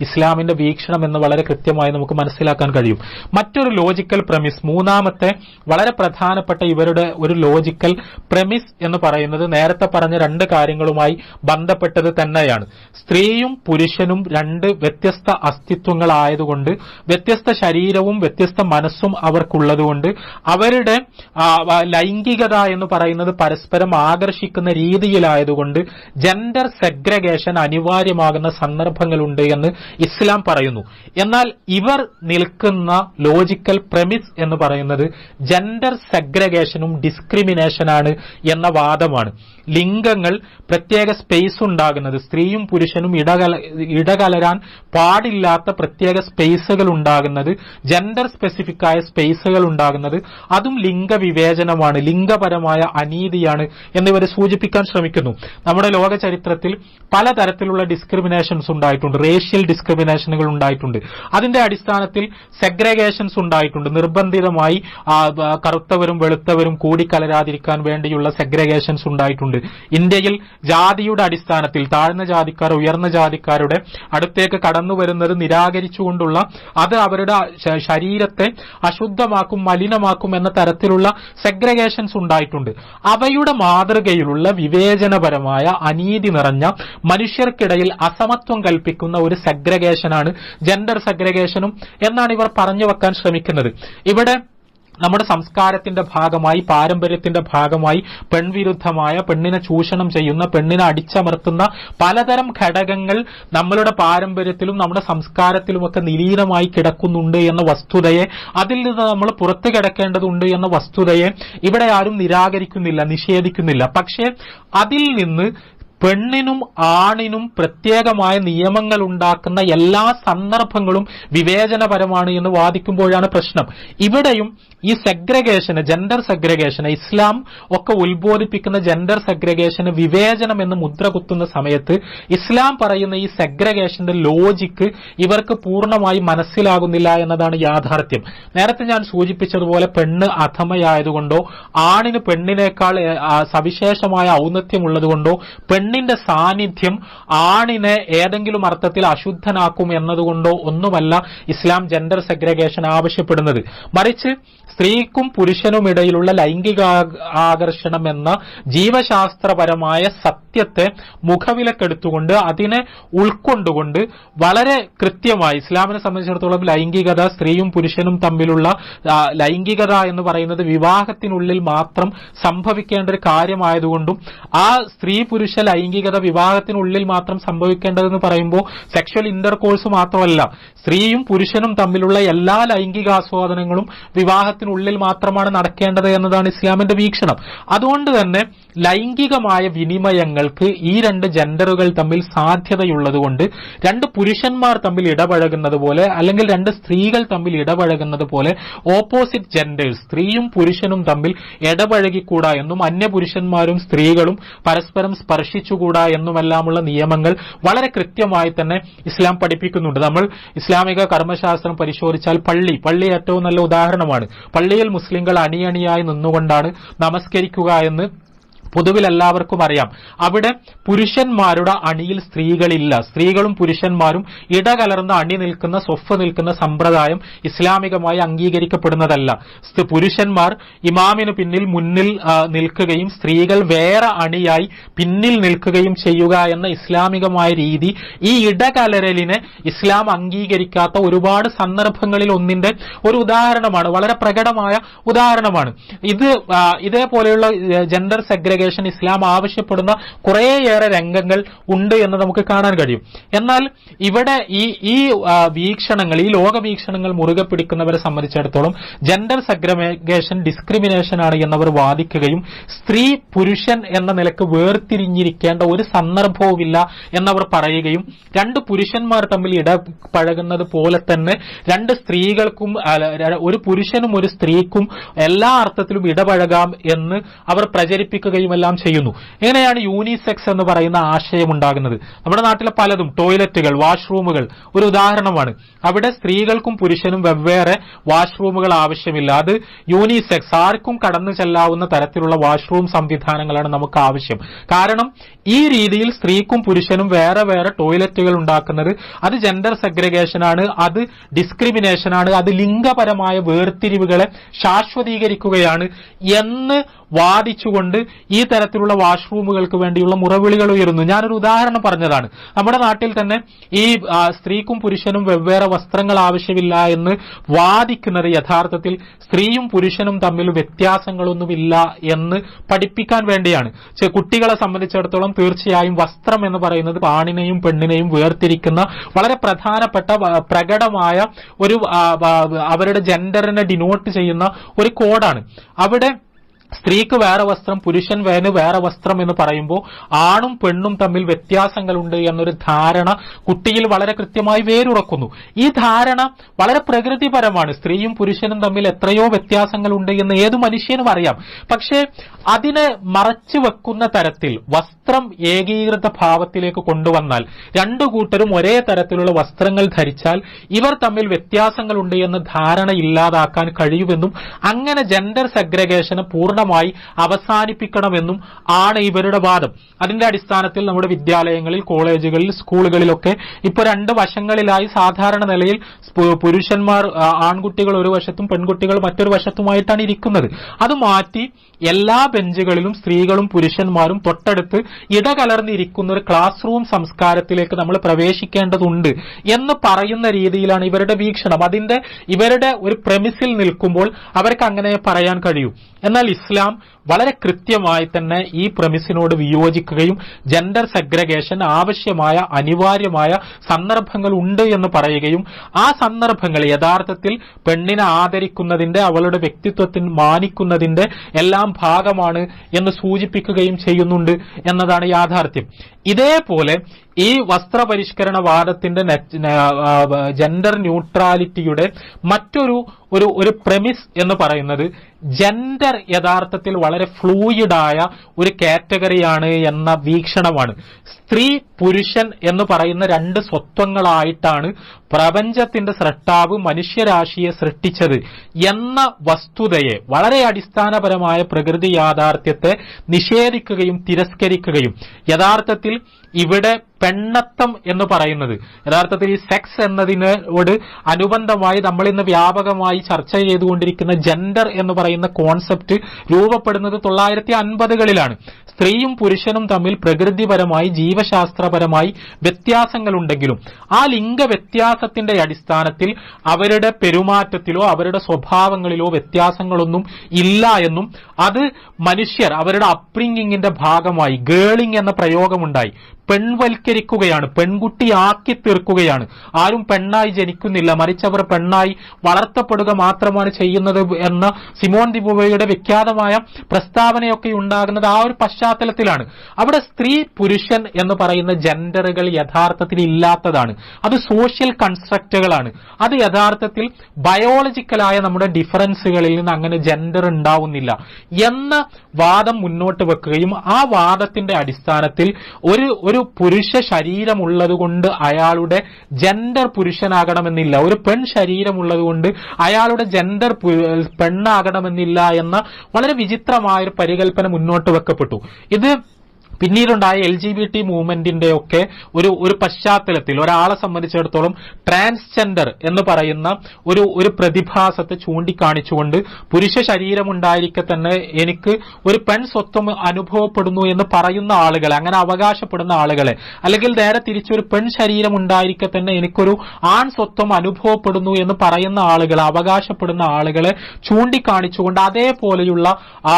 ഇസ്ലാമിന്റെ വീക്ഷണം എന്ന് വളരെ കൃത്യമായി നമുക്ക് മനസ്സിലാക്കാൻ കഴിയും. മറ്റൊരു ലോജിക്കൽ പ്രമിസ്, മൂന്നാമത്തെ വളരെ പ്രധാനപ്പെട്ട ഇവരുടെ ഒരു ലോജിക്കൽ പ്രമിസ് എന്ന് പറയുന്നത് നേരത്തെ പറഞ്ഞ രണ്ട് കാര്യങ്ങളുമായി ബന്ധപ്പെട്ടത് തന്നെയാണ്. സ്ത്രീയും പുരുഷനും രണ്ട് വ്യത്യസ്ത അസ്തിത്വങ്ങളായതുകൊണ്ട്, വ്യത്യസ്ത ശരീരവും വ്യത്യസ്ത മനസ്സും അവർക്കുള്ളതുകൊണ്ട് അവരുടെ ലൈംഗികത എന്ന് പറയുന്നത് പരസ്പരം ആകർഷിക്കുന്ന രീതിയിലായതുകൊണ്ട് ജെൻഡർ സെഗ്രഗേഷൻ അനിവാര്യമാകുന്ന സന്ദർഭങ്ങളുണ്ട് എന്ന് ഇസ്ലാം പറയുന്നു. എന്നാൽ ഇവർ നിൽക്കുന്ന ലോജിക്കൽ പ്രമിസ് എന്ന് പറയുന്നത് ജെൻഡർ സെഗ്രഗേഷനും ഡിസ്ക്രിമിനേഷനാണ് എന്ന വാദമാണ്. ലിംഗങ്ങൾ പ്രത്യേക സ്പേസ് ഉണ്ടാകുന്നത്, സ്ത്രീയും പുരുഷനും ഇടകലരാൻ പാടില്ലാത്ത പ്രത്യേക സ്പേസുകൾ ഉണ്ടാകുന്നത്, ജെൻഡർ സ്പെസിഫിക് ആയ സ്പേസുകൾ ഉണ്ടാകുന്നത്, അതും ലിംഗവിവേചനമാണ്, ലിംഗപരമായ അനീതിയാണ് എന്നിവരെ സൂചിപ്പിക്കാൻ ശ്രമിക്കുന്നു. നമ്മുടെ ലോക ചരിത്രത്തിൽ പലതരത്തിലുള്ള ഡിസ്ക്രിമിനേഷൻസ് ഉണ്ടായിട്ടുണ്ട്, റേഷ്യൽ ഡിസ്ക്രിമിനേഷനുകൾ ഉണ്ടായിട്ടുണ്ട്. അതിന്റെ അടിസ്ഥാനത്തിൽ സെഗ്രഗേഷൻസ് ഉണ്ടായിട്ടുണ്ട്. നിർബന്ധിതമായി കറുത്തവരും വെളുത്തവരും കൂടിക്കലരാതിരിക്കാൻ വേണ്ടിയുള്ള സെഗ്രഗേഷൻസ് ഉണ്ടായിട്ടുണ്ട്. ഇന്ത്യയിൽ ജാതിയുടെ അടിസ്ഥാനത്തിൽ താഴ്ന്ന ജാതിക്കാർ ഉയർന്ന ജാതിക്കാരുടെ അടുത്തേക്ക് കടന്നു വരുന്നത് നിരാകരിച്ചുകൊണ്ടുള്ള, അത് അവരുടെ ശരീരത്തെ അശുദ്ധമാക്കും, മലിനമാക്കും എന്ന തരത്തിലുള്ള സെഗ്രഗേഷൻസ് ഉണ്ടായിട്ടുണ്ട്. അവയുടെ മാതൃകയിലുള്ള വിവേചനപരമായ അനീതി നിറഞ്ഞ മനുഷ്യർക്കിടയിൽ അസമത്വം കൽപ്പിക്കുന്ന ഒരു സെഗ്രഗേഷനാണ് ജെൻഡർ സെഗ്രഗേഷനും എന്നാണ് ഇവർ പറഞ്ഞു വെക്കാൻ ശ്രമിക്കുന്നത്. ഇവിടെ നമ്മുടെ സംസ്കാരത്തിന്റെ ഭാഗമായി, പാരമ്പര്യത്തിന്റെ ഭാഗമായി പെൺവിരുദ്ധമായ, പെണ്ണിനെ ചൂഷണം ചെയ്യുന്ന, പെണ്ണിനെ അടിച്ചമർത്തുന്ന പലതരം ഘടകങ്ങൾ നമ്മളുടെ പാരമ്പര്യത്തിലും നമ്മുടെ സംസ്കാരത്തിലുമൊക്കെ നിലീനമായി കിടക്കുന്നുണ്ട് എന്ന വസ്തുതയെ, അതിൽ നിന്ന് നമ്മൾ പുറത്തു കിടക്കേണ്ടതുണ്ട് എന്ന വസ്തുതയെ ഇവിടെ ആരും നിരാകരിക്കുന്നില്ല, നിഷേധിക്കുന്നില്ല. പക്ഷേ അതിൽ നിന്ന് പെണ്ണിനും ആണിനും പ്രത്യേകമായ നിയമങ്ങൾ ഉണ്ടാക്കുന്ന എല്ലാ സന്ദർഭങ്ങളും വിവേചനപരമാണ് എന്ന് വാദിക്കുമ്പോഴാണ് പ്രശ്നം. ഇവിടെയും ഈ സെഗ്രഗേഷന്, ജെൻഡർ സെഗ്രഗേഷന്, ഇസ്ലാം ഒക്കെ ഉത്ബോധിപ്പിക്കുന്ന ജെൻഡർ സെഗ്രഗേഷന് വിവേചനം എന്ന് മുദ്ര കുത്തുന്ന സമയത്ത് ഇസ്ലാം പറയുന്ന ഈ സെഗ്രഗേഷന്റെ ലോജിക്ക് ഇവർക്ക് പൂർണ്ണമായി മനസ്സിലാകുന്നില്ല എന്നതാണ് യാഥാർത്ഥ്യം. നേരത്തെ ഞാൻ സൂചിപ്പിച്ചതുപോലെ പെണ്ണ് അധമയായതുകൊണ്ടോ ആണിന് പെണ്ണിനേക്കാൾ സവിശേഷമായ ഔന്നത്യമുള്ളതുകൊണ്ടോ പെണ്ണിന്റെ സാന്നിധ്യം ആണിനെ ഏതെങ്കിലും അർത്ഥത്തിൽ അശുദ്ധനാക്കും എന്നതുകൊണ്ടോ ഒന്നുമല്ല ഇസ്ലാം ജെൻഡർ സെഗ്രഗേഷൻ ആവശ്യപ്പെടുന്നത്. മറിച്ച് സ്ത്രീക്കും പുരുഷനുമിടയിലുള്ള ലൈംഗിക ആകർഷണം എന്ന ജീവശാസ്ത്രപരമായ സത്യത്തെ മുഖവിലക്കെടുത്തുകൊണ്ട് അതിനെ ഉൾക്കൊണ്ടുകൊണ്ട് വളരെ കൃത്യമായി ഇസ്ലാമിനെ സംബന്ധിച്ചിടത്തോളം ലൈംഗികത, സ്ത്രീയും പുരുഷനും തമ്മിലുള്ള ലൈംഗികത എന്ന് പറയുന്നത് വിവാഹത്തിനുള്ളിൽ മാത്രം സംഭവിക്കേണ്ട ഒരു കാര്യമായതുകൊണ്ടും ആ സ്ത്രീ പുരുഷ ലൈംഗികത വിവാഹത്തിനുള്ളിൽ മാത്രം സംഭവിക്കേണ്ടതെന്ന് പറയുമ്പോൾ സെക്ഷൽ ഇന്റർകോഴ്സ് മാത്രമല്ല, സ്ത്രീയും പുരുഷനും തമ്മിലുള്ള എല്ലാ ലൈംഗികാസ്വാദനങ്ങളും വിവാഹത്തിനുള്ളിൽ മാത്രമാണ് നടക്കേണ്ടത് എന്നതാണ് ഇസ്ലാമിന്റെ വീക്ഷണം. അതുകൊണ്ട് തന്നെ ലൈംഗികമായ വിനിമയങ്ങൾക്ക് ഈ രണ്ട് ജെൻഡറുകൾ തമ്മിൽ സാധ്യതയുള്ളതുകൊണ്ട് രണ്ട് പുരുഷന്മാർ തമ്മിൽ ഇടപഴകുന്നത് പോലെ അല്ലെങ്കിൽ രണ്ട് സ്ത്രീകൾ തമ്മിൽ ഇടപഴകുന്നത് പോലെ ഓപ്പോസിറ്റ് ജെൻഡേഴ്സ്, സ്ത്രീയും പുരുഷനും തമ്മിൽ ഇടപഴകിക്കൂടാ എന്നും അന്യപുരുഷന്മാരും സ്ത്രീകളും പരസ്പരം സ്പർശിച്ചുകൂടാ എന്നുമെല്ലാമുള്ള നിയമങ്ങൾ വളരെ കൃത്യമായി തന്നെ ഇസ്ലാം പഠിപ്പിക്കുന്നുണ്ട്. നമ്മൾ ഇസ്ലാമിക കർമ്മശാസ്ത്രം പരിശോധിച്ചാൽ പള്ളി ഏറ്റവും നല്ല ഉദാഹരണമാണ്. പള്ളിയിൽ മുസ്ലിങ്ങൾ അണിയണിയായി നിന്നുകൊണ്ടാണ് നമസ്കരിക്കുക എന്ന് പൊതുവിൽ എല്ലാവർക്കും അറിയാം. അവിടെ പുരുഷന്മാരുടെ അണിയിൽ സ്ത്രീകളില്ല. സ്ത്രീകളും പുരുഷന്മാരും ഇടകലർന്ന് അണി നിൽക്കുന്ന, സ്വഫ് നിൽക്കുന്ന സമ്പ്രദായം ഇസ്ലാമികമായി അംഗീകരിക്കപ്പെടുന്നതല്ല. പുരുഷന്മാർ ഇമാമിന് പിന്നിൽ മുന്നിൽ നിൽക്കുകയും സ്ത്രീകൾ വേറെ അണിയായി പിന്നിൽ നിൽക്കുകയും ചെയ്യുക എന്ന ഇസ്ലാമികമായ രീതി, ഈ ഇടകലരലിനെ ഇസ്ലാം അംഗീകരിക്കാത്ത ഒരുപാട് സന്ദർഭങ്ങളിൽ ഒന്നിന്റെ ഒരു ഉദാഹരണമാണ്, വളരെ പ്രകടമായ ഉദാഹരണമാണ്. ഇതേപോലെയുള്ള ജെൻഡർ സെഗ്രഗേഷൻ ഇസ്ലാം ആവശ്യപ്പെടുന്ന കുറേയേറെ രംഗങ്ങൾ ഉണ്ട് എന്ന് നമുക്ക് കാണാൻ കഴിയും. എന്നാൽ ഇവിടെ ഈ വീക്ഷണങ്ങൾ, ഈ ലോകവീക്ഷണങ്ങൾ മുറുകെ പിടിക്കുന്നവരെ സംബന്ധിച്ചിടത്തോളം ജെൻഡർ സെഗ്രഗേഷൻ ഡിസ്ക്രിമിനേഷൻ ആണ് എന്നവർ വാദിക്കുകയും സ്ത്രീ പുരുഷൻ എന്ന നിലക്ക് വേർതിരിഞ്ഞിരിക്കേണ്ട ഒരു സന്ദർഭവുമില്ല എന്നവർ പറയുകയും രണ്ട് പുരുഷന്മാർ തമ്മിൽ ഇടപഴകുന്നത് പോലെ തന്നെ രണ്ട് സ്ത്രീകൾക്കും, ഒരു പുരുഷനും ഒരു സ്ത്രീക്കും എല്ലാ അർത്ഥത്തിലും ഇടപഴകാം എന്ന് അവർ പ്രചരിപ്പിക്കുകയും എല്ലാം ചെയ്യുന്നു. എങ്ങനെയാണ് യൂണിസെക്സ് എന്ന് പറയുന്ന ആശയം ഉണ്ടാകുന്നത്? നമ്മുടെ നാട്ടിലെ പലതും, ടോയ്ലറ്റുകൾ, വാഷ്റൂമുകൾ ഒരു ഉദാഹരണമാണ്. അവിടെ സ്ത്രീകൾക്കും പുരുഷനും വെവ്വേറെ വാഷ്റൂമുകൾ ആവശ്യമില്ല. അത് യൂണിസെക്സ്, ആർക്കും കടന്നു ചെല്ലാവുന്ന തരത്തിലുള്ള വാഷ്റൂം സംവിധാനങ്ങളാണ് നമുക്ക് ആവശ്യം. കാരണം ഈ രീതിയിൽ സ്ത്രീക്കും പുരുഷനും വേറെ വേറെ ടോയ്ലറ്റുകൾ ഉണ്ടാക്കുന്നത് അത് ജെൻഡർ സെഗ്രഗേഷനാണ്, അത് ഡിസ്ക്രിമിനേഷനാണ്, അത് ലിംഗപരമായ വേർതിരിവുകളെ ശാശ്വതീകരിക്കുകയാണ് എന്ന് വാദിച്ചുകൊണ്ട് ഈ തരത്തിലുള്ള വാഷ്റൂമുകൾക്ക് വേണ്ടിയുള്ള മുറവിളികൾ ഉയരുന്നു. ഞാനൊരു ഉദാഹരണം പറഞ്ഞതാണ്. നമ്മുടെ നാട്ടിൽ തന്നെ ഈ സ്ത്രീക്കും പുരുഷനും വെവ്വേറെ വസ്ത്രങ്ങൾ ആവശ്യമില്ല എന്ന് വാദിക്കുന്നത് യഥാർത്ഥത്തിൽ സ്ത്രീയും പുരുഷനും തമ്മിൽ വ്യത്യാസങ്ങളൊന്നുമില്ല എന്ന് പഠിപ്പിക്കാൻ വേണ്ടിയാണ്. കുട്ടികളെ സംബന്ധിച്ചിടത്തോളം തീർച്ചയായും വസ്ത്രം എന്ന് പറയുന്നത് ആണിനെയും പെണ്ണിനെയും വേർതിരിക്കുന്ന വളരെ പ്രധാനപ്പെട്ട പ്രകടമായ ഒരു അവരുടെ ജെൻഡറിനെ ഡിനോട്ട് ചെയ്യുന്ന ഒരു കോഡാണ്. അവിടെ സ്ത്രീക്ക് വേറെ വസ്ത്രം, പുരുഷൻ വേറെ വസ്ത്രം എന്ന് പറയുമ്പോൾ ആണും പെണ്ണും തമ്മിൽ വ്യത്യാസങ്ങളുണ്ട് എന്നൊരു ധാരണ കുട്ടിയിൽ വളരെ കൃത്യമായി വേരുറക്കുന്നു. ഈ ധാരണ വളരെ പ്രകൃതിപരമാണ്. സ്ത്രീയും പുരുഷനും തമ്മിൽ എത്രയോ വ്യത്യാസങ്ങളുണ്ട് എന്ന് ഏതു മനുഷ്യനും അറിയാം. പക്ഷേ അതിനെ മറച്ചു വെക്കുന്ന തരത്തിൽ വസ്ത്രം ഏകീകൃത ഭാവത്തിലേക്ക് കൊണ്ടുവന്നാൽ, രണ്ടു കൂട്ടരും ഒരേ തരത്തിലുള്ള വസ്ത്രങ്ങൾ ധരിച്ചാൽ ഇവർ തമ്മിൽ വ്യത്യാസങ്ങളുണ്ട് എന്ന ധാരണ ഇല്ലാതാക്കാൻ കഴിയുമെന്നും അങ്ങനെ ജെൻഡർ സെഗ്രഗേഷന് പൂർണ്ണമായി അവസാനിപ്പിക്കണമെന്നും ആണ് ഇവരുടെ വാദം. അതിന്റെ അടിസ്ഥാനത്തിൽ നമ്മുടെ വിദ്യാലയങ്ങളിൽ, കോളേജുകളിൽ, സ്കൂളുകളിലൊക്കെ ഇപ്പോൾ രണ്ട് വശങ്ങളിലായി സാധാരണ നിലയിൽ പുരുഷന്മാർ, ആൺകുട്ടികൾ ഒരു വശത്തും പെൺകുട്ടികൾ മറ്റൊരു വശത്തുമായിട്ടാണ് ഇരിക്കുന്നത്. അത് മാറ്റി എല്ലാ ബെഞ്ചുകളിലും സ്ത്രീകളും പുരുഷന്മാരും തൊട്ടടുത്ത് ഇടകലർന്നിരിക്കുന്ന ഒരു ക്ലാസ് റൂം സംസ്കാരത്തിലേക്ക് നമ്മൾ പ്രവേശിക്കേണ്ടതുണ്ട് എന്ന് പറയുന്ന രീതിയിലാണ് ഇവരുടെ വീക്ഷണം. ഇവരുടെ ഒരു പ്രമിസിൽ നിൽക്കുമ്പോൾ അവർക്ക് അങ്ങനെ പറയാൻ കഴിയും. എന്നാൽ ഇസ്ലാം വളരെ കൃത്യമായി തന്നെ ഈ പ്രമിസിനോട് വിയോജിക്കുകയും ജെൻഡർ സെഗ്രഗേഷൻ ആവശ്യമായ അനിവാര്യമായ സന്ദർഭങ്ങൾ ഉണ്ട് എന്ന് പറയുകയും ആ സന്ദർഭങ്ങൾ യഥാർത്ഥത്തിൽ പെണ്ണിനെ ആദരിക്കുന്നതിന്റെ, അവളുടെ വ്യക്തിത്വത്തിന് മാനിക്കുന്നതിന്റെ എല്ലാം ഭാഗമാണ് എന്ന് സൂചിപ്പിക്കുകയും ചെയ്യുന്നുണ്ട് എന്നതാണ് യാഥാർത്ഥ്യം. ഇതേപോലെ ഈ വസ്ത്രപരിഷ്കരണവാദത്തിന്റെ ജെൻഡർ ന്യൂട്രാലിറ്റിയുടെ മറ്റൊരു ഒരു പ്രെമിസ് എന്ന് പറയുന്നത് ജെൻഡർ യഥാർത്ഥത്തിൽ വളരെ ഫ്ലൂയിഡായ ഒരു കാറ്റഗറിയാണ് എന്ന വീക്ഷണമാണ്. സ്ത്രീ പുരുഷൻ എന്ന് പറയുന്ന രണ്ട് സ്വത്വങ്ങളായിട്ടാണ് പ്രപഞ്ചത്തിന്റെ സൃഷ്ടാവ് മനുഷ്യരാശിയെ സൃഷ്ടിച്ചത് എന്ന വസ്തുതയെ, വളരെ അടിസ്ഥാനപരമായ പ്രകൃതി യാഥാർത്ഥ്യത്തെ നിഷേധിക്കുകയും തിരസ്കരിക്കുകയും യഥാർത്ഥത്തിൽ ഇവിടെ പെണ്ണത്തം എന്ന് പറയുന്നത്, യഥാർത്ഥത്തിൽ ഈ സെക്സ് എന്നതിനോട് അനുബന്ധമായി നമ്മൾ ഇന്ന് വ്യാപകമായി ചർച്ച ചെയ്തുകൊണ്ടിരിക്കുന്ന ജെൻഡർ എന്ന് പറയുന്ന കോൺസെപ്റ്റ് രൂപപ്പെടുന്നത് 1950കളിലാണ്. സ്ത്രീയും പുരുഷനും തമ്മിൽ പ്രകൃതിപരമായി ജീവശാസ്ത്രപരമായി വ്യത്യാസങ്ങളുണ്ടെങ്കിലും ആ ലിംഗ വ്യത്യാസത്തിന്റെ അടിസ്ഥാനത്തിൽ അവരുടെ പെരുമാറ്റത്തിലോ അവരുടെ സ്വഭാവങ്ങളിലോ വ്യത്യാസങ്ങളൊന്നും ഇല്ല എന്നും അത് മനുഷ്യർ അവരുടെ അപ്ബ്രിംഗിങ്ങിന്റെ ഭാഗമായി ഗേളിംഗ് എന്ന പ്രയോഗമുണ്ടായി. പെൺവൽക്കരിക്കുകയാണ്, പെൺകുട്ടിയാക്കി തീർക്കുകയാണ്. ആരും പെണ്ണായി ജനിക്കുന്നില്ല, മറിച്ച് അവർ പെണ്ണായി വളർത്തപ്പെടുക മാത്രമാണ് ചെയ്യുന്നത് എന്ന സിമോൺ ദി ബുവയുടെ വിഖ്യാതമായ പ്രസ്താവനയൊക്കെ ഉണ്ടാകുന്നത് ആ ഒരു പശ്ചാത്തലത്തിലാണ്. അവിടെ സ്ത്രീ പുരുഷൻ എന്ന് പറയുന്ന ജെൻഡറുകൾ യഥാർത്ഥത്തിൽ ഇല്ലാത്തതാണ്. അത് സോഷ്യൽ കൺസ്ട്രക്റ്റുകളാണ്. അത് യഥാർത്ഥത്തിൽ ബയോളജിക്കലായ നമ്മുടെ ഡിഫറൻസുകളിൽ നിന്ന് അങ്ങനെ ജെൻഡർ ഉണ്ടാവുന്നില്ല എന്ന വാദം മുന്നോട്ട് വെക്കുകയും ആ വാദത്തിന്റെ അടിസ്ഥാനത്തിൽ ഒരു പുരുഷ ശരീരമുള്ളതുകൊണ്ട് അയാളുടെ ജെൻഡർ പുരുഷനാകണമെന്നില്ല, ഒരു പെൺ ശരീരമുള്ളതുകൊണ്ട് അയാളുടെ ജെൻഡർ പെണ്ണാകണമെന്നില്ല എന്ന വളരെ വിചിത്രമായൊരു പരികല്പന മുന്നോട്ട് വെക്കപ്പെട്ടു. ഇത് പിന്നീടുണ്ടായ LGBT മൂവ്മെന്റിന്റെ ഒക്കെ ഒരു പശ്ചാത്തലത്തിൽ ഒരാളെ സംബന്ധിച്ചിടത്തോളം ട്രാൻസ്ജെൻഡർ എന്ന് പറയുന്ന ഒരു പ്രതിഭാസത്തെ ചൂണ്ടിക്കാണിച്ചുകൊണ്ട് പുരുഷ ശരീരമുണ്ടായിരിക്കെ തന്നെ എനിക്ക് ഒരു പെൺ സ്വത്വം അനുഭവപ്പെടുന്നു എന്ന് പറയുന്ന ആളുകളെ, അങ്ങനെ അവകാശപ്പെടുന്ന ആളുകളെ, അല്ലെങ്കിൽ നേരെ തിരിച്ചൊരു പെൺ ശരീരം ഉണ്ടായിരിക്കെ തന്നെ എനിക്കൊരു ആൺ സ്വത്വം അനുഭവപ്പെടുന്നു എന്ന് പറയുന്ന ആളുകളെ, അവകാശപ്പെടുന്ന ആളുകളെ ചൂണ്ടിക്കാണിച്ചുകൊണ്ട് അതേപോലെയുള്ള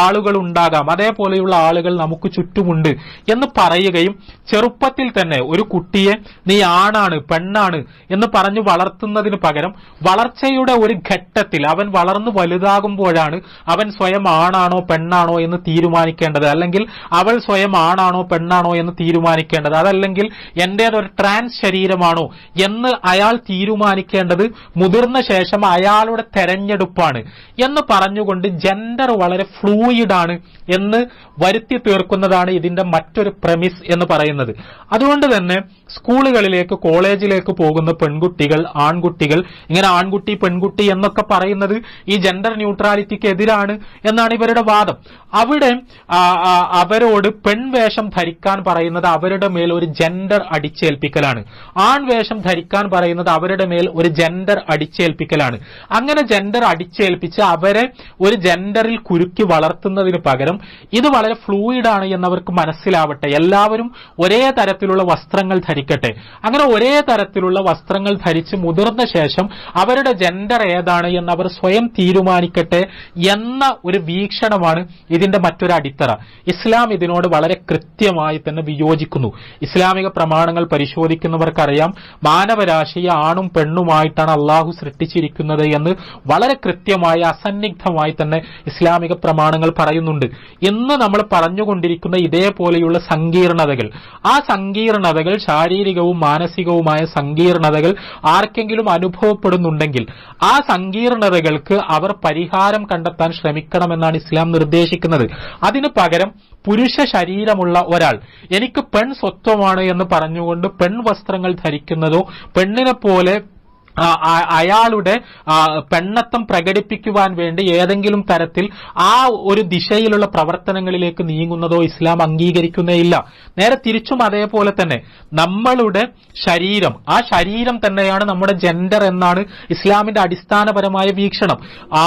ആളുകൾ ഉണ്ടാകാം, അതേപോലെയുള്ള ആളുകൾ നമുക്ക് ചുറ്റുമുണ്ട് എന്ന് പറയുകയും ചെറുപ്പത്തിൽ തന്നെ ഒരു കുട്ടിയെ നീ ആണാണ് പെണ്ണാണ് എന്ന് പറഞ്ഞു വളർത്തുന്നതിന് പകരം വളർച്ചയുടെ ഒരു ഘട്ടത്തിൽ അവൻ വളർന്നു വലുതാകുമ്പോഴാണ് അവൻ സ്വയം ആണാണോ പെണ്ണാണോ എന്ന് തീരുമാനിക്കേണ്ടത്, അല്ലെങ്കിൽ അവൾ സ്വയം ആണാണോ പെണ്ണാണോ എന്ന് തീരുമാനിക്കേണ്ടത്, അതല്ലെങ്കിൽ എന്റേതൊരു ട്രാൻസ് ശരീരമാണോ എന്ന് അയാൾ തീരുമാനിക്കേണ്ടത് മുതിർന്ന ശേഷം അയാളുടെ തെരഞ്ഞെടുപ്പാണ് എന്ന് പറഞ്ഞുകൊണ്ട് ജെൻഡർ വളരെ ഫ്ലൂയിഡാണ് എന്ന് വരുത്തി തീർക്കുന്നതാണ് ഇതിന്റെ മറ്റൊരു പ്രമിസ് എന്ന് പറയുന്നത്. അതുകൊണ്ട് തന്നെ സ്കൂളുകളിലേക്ക് കോളേജിലേക്ക് പോകുന്ന പെൺകുട്ടികൾ ആൺകുട്ടികൾ, ഇങ്ങനെ ആൺകുട്ടി പെൺകുട്ടി എന്നൊക്കെ പറയുന്നത് ഈ ജെൻഡർ ന്യൂട്രാലിറ്റിക്ക് എതിരാണ് എന്നാണ് ഇവരുടെ വാദം. അവിടെ അവരോട് പെൺവേഷം ധരിക്കാൻ പറയുന്നത് അവരുടെ മേൽ ഒരു ജെൻഡർ അടിച്ചേൽപ്പിക്കലാണ്, ആൺവേഷം ധരിക്കാൻ പറയുന്നത് അവരുടെ മേൽ ഒരു ജെൻഡർ അടിച്ചേൽപ്പിക്കലാണ്. അങ്ങനെ ജെൻഡർ അടിച്ചേൽപ്പിച്ച് അവരെ ഒരു ജെൻഡറിൽ കുരുക്കി വളർത്തുന്നതിന് പകരം ഇത് വളരെ ഫ്ലൂയിഡാണ് എന്നവർക്ക് മനസ്സിലാവട്ടെ, എല്ലാവരും ഒരേ തരത്തിലുള്ള വസ്ത്രങ്ങൾ ധരിക്കട്ടെ, അങ്ങനെ ഒരേ തരത്തിലുള്ള വസ്ത്രങ്ങൾ ധരിച്ച് മുതിർന്ന ശേഷം അവരുടെ ജെൻഡർ ഏതാണ് എന്ന് അവർ സ്വയം തീരുമാനിക്കട്ടെ എന്ന ഒരു വീക്ഷണമാണ് ഇതിന്റെ മറ്റൊരു അടിത്തറ. ഇസ്ലാം ഇതിനോട് വളരെ കൃത്യമായി തന്നെ വിയോജിക്കുന്നു. ഇസ്ലാമിക പ്രമാണങ്ങൾ പരിശോധിക്കുന്നവർക്കറിയാം മാനവരാശിയെ ആണും പെണ്ണുമായിട്ടാണ് അള്ളാഹു സൃഷ്ടിച്ചിരിക്കുന്നത് എന്ന് വളരെ കൃത്യമായി അസന്നിഗ്ധമായി തന്നെ ഇസ്ലാമിക പ്രമാണങ്ങൾ പറയുന്നുണ്ട്. ഇന്ന് നമ്മൾ പറഞ്ഞുകൊണ്ടിരിക്കുന്ന ഇതേപോലെയുള്ള സങ്കീർണതകൾ, ആ സങ്കീർണതകൾ ശാരീരികവും മാനസികവുമായ സങ്കീർണതകൾ ആർക്കെങ്കിലും അനുഭവപ്പെടുന്നുണ്ടെങ്കിൽ ആ സങ്കീർണതകൾക്ക് അവർ പരിഹാരം കണ്ടെത്താൻ ശ്രമിക്കണമെന്നാണ് ഇസ്ലാം നിർദ്ദേശിക്കുന്നത്. അതിനു പകരം പുരുഷ ശരീരമുള്ള ഒരാൾ എനിക്ക് പെൺ സ്വത്വമാണ് എന്ന് പറഞ്ഞുകൊണ്ട് പെൺവസ്ത്രങ്ങൾ ധരിക്കുന്നതോ പെണ്ണിനെ പോലെ അയാളുടെ പെണ്ണത്തം പ്രകടിപ്പിക്കുവാൻ വേണ്ടി ഏതെങ്കിലും തരത്തിൽ ആ ഒരു ദിശയിലുള്ള പ്രവർത്തനങ്ങളിലേക്ക് നീങ്ങുന്നതോ ഇസ്ലാം അംഗീകരിക്കുന്നേയില്ല. നേരെ തിരിച്ചും അതേപോലെ തന്നെ നമ്മളുടെ ശരീരം, ആ ശരീരം തന്നെയാണ് നമ്മുടെ ജെൻഡർ എന്നാണ് ഇസ്ലാമിന്റെ അടിസ്ഥാനപരമായ വീക്ഷണം.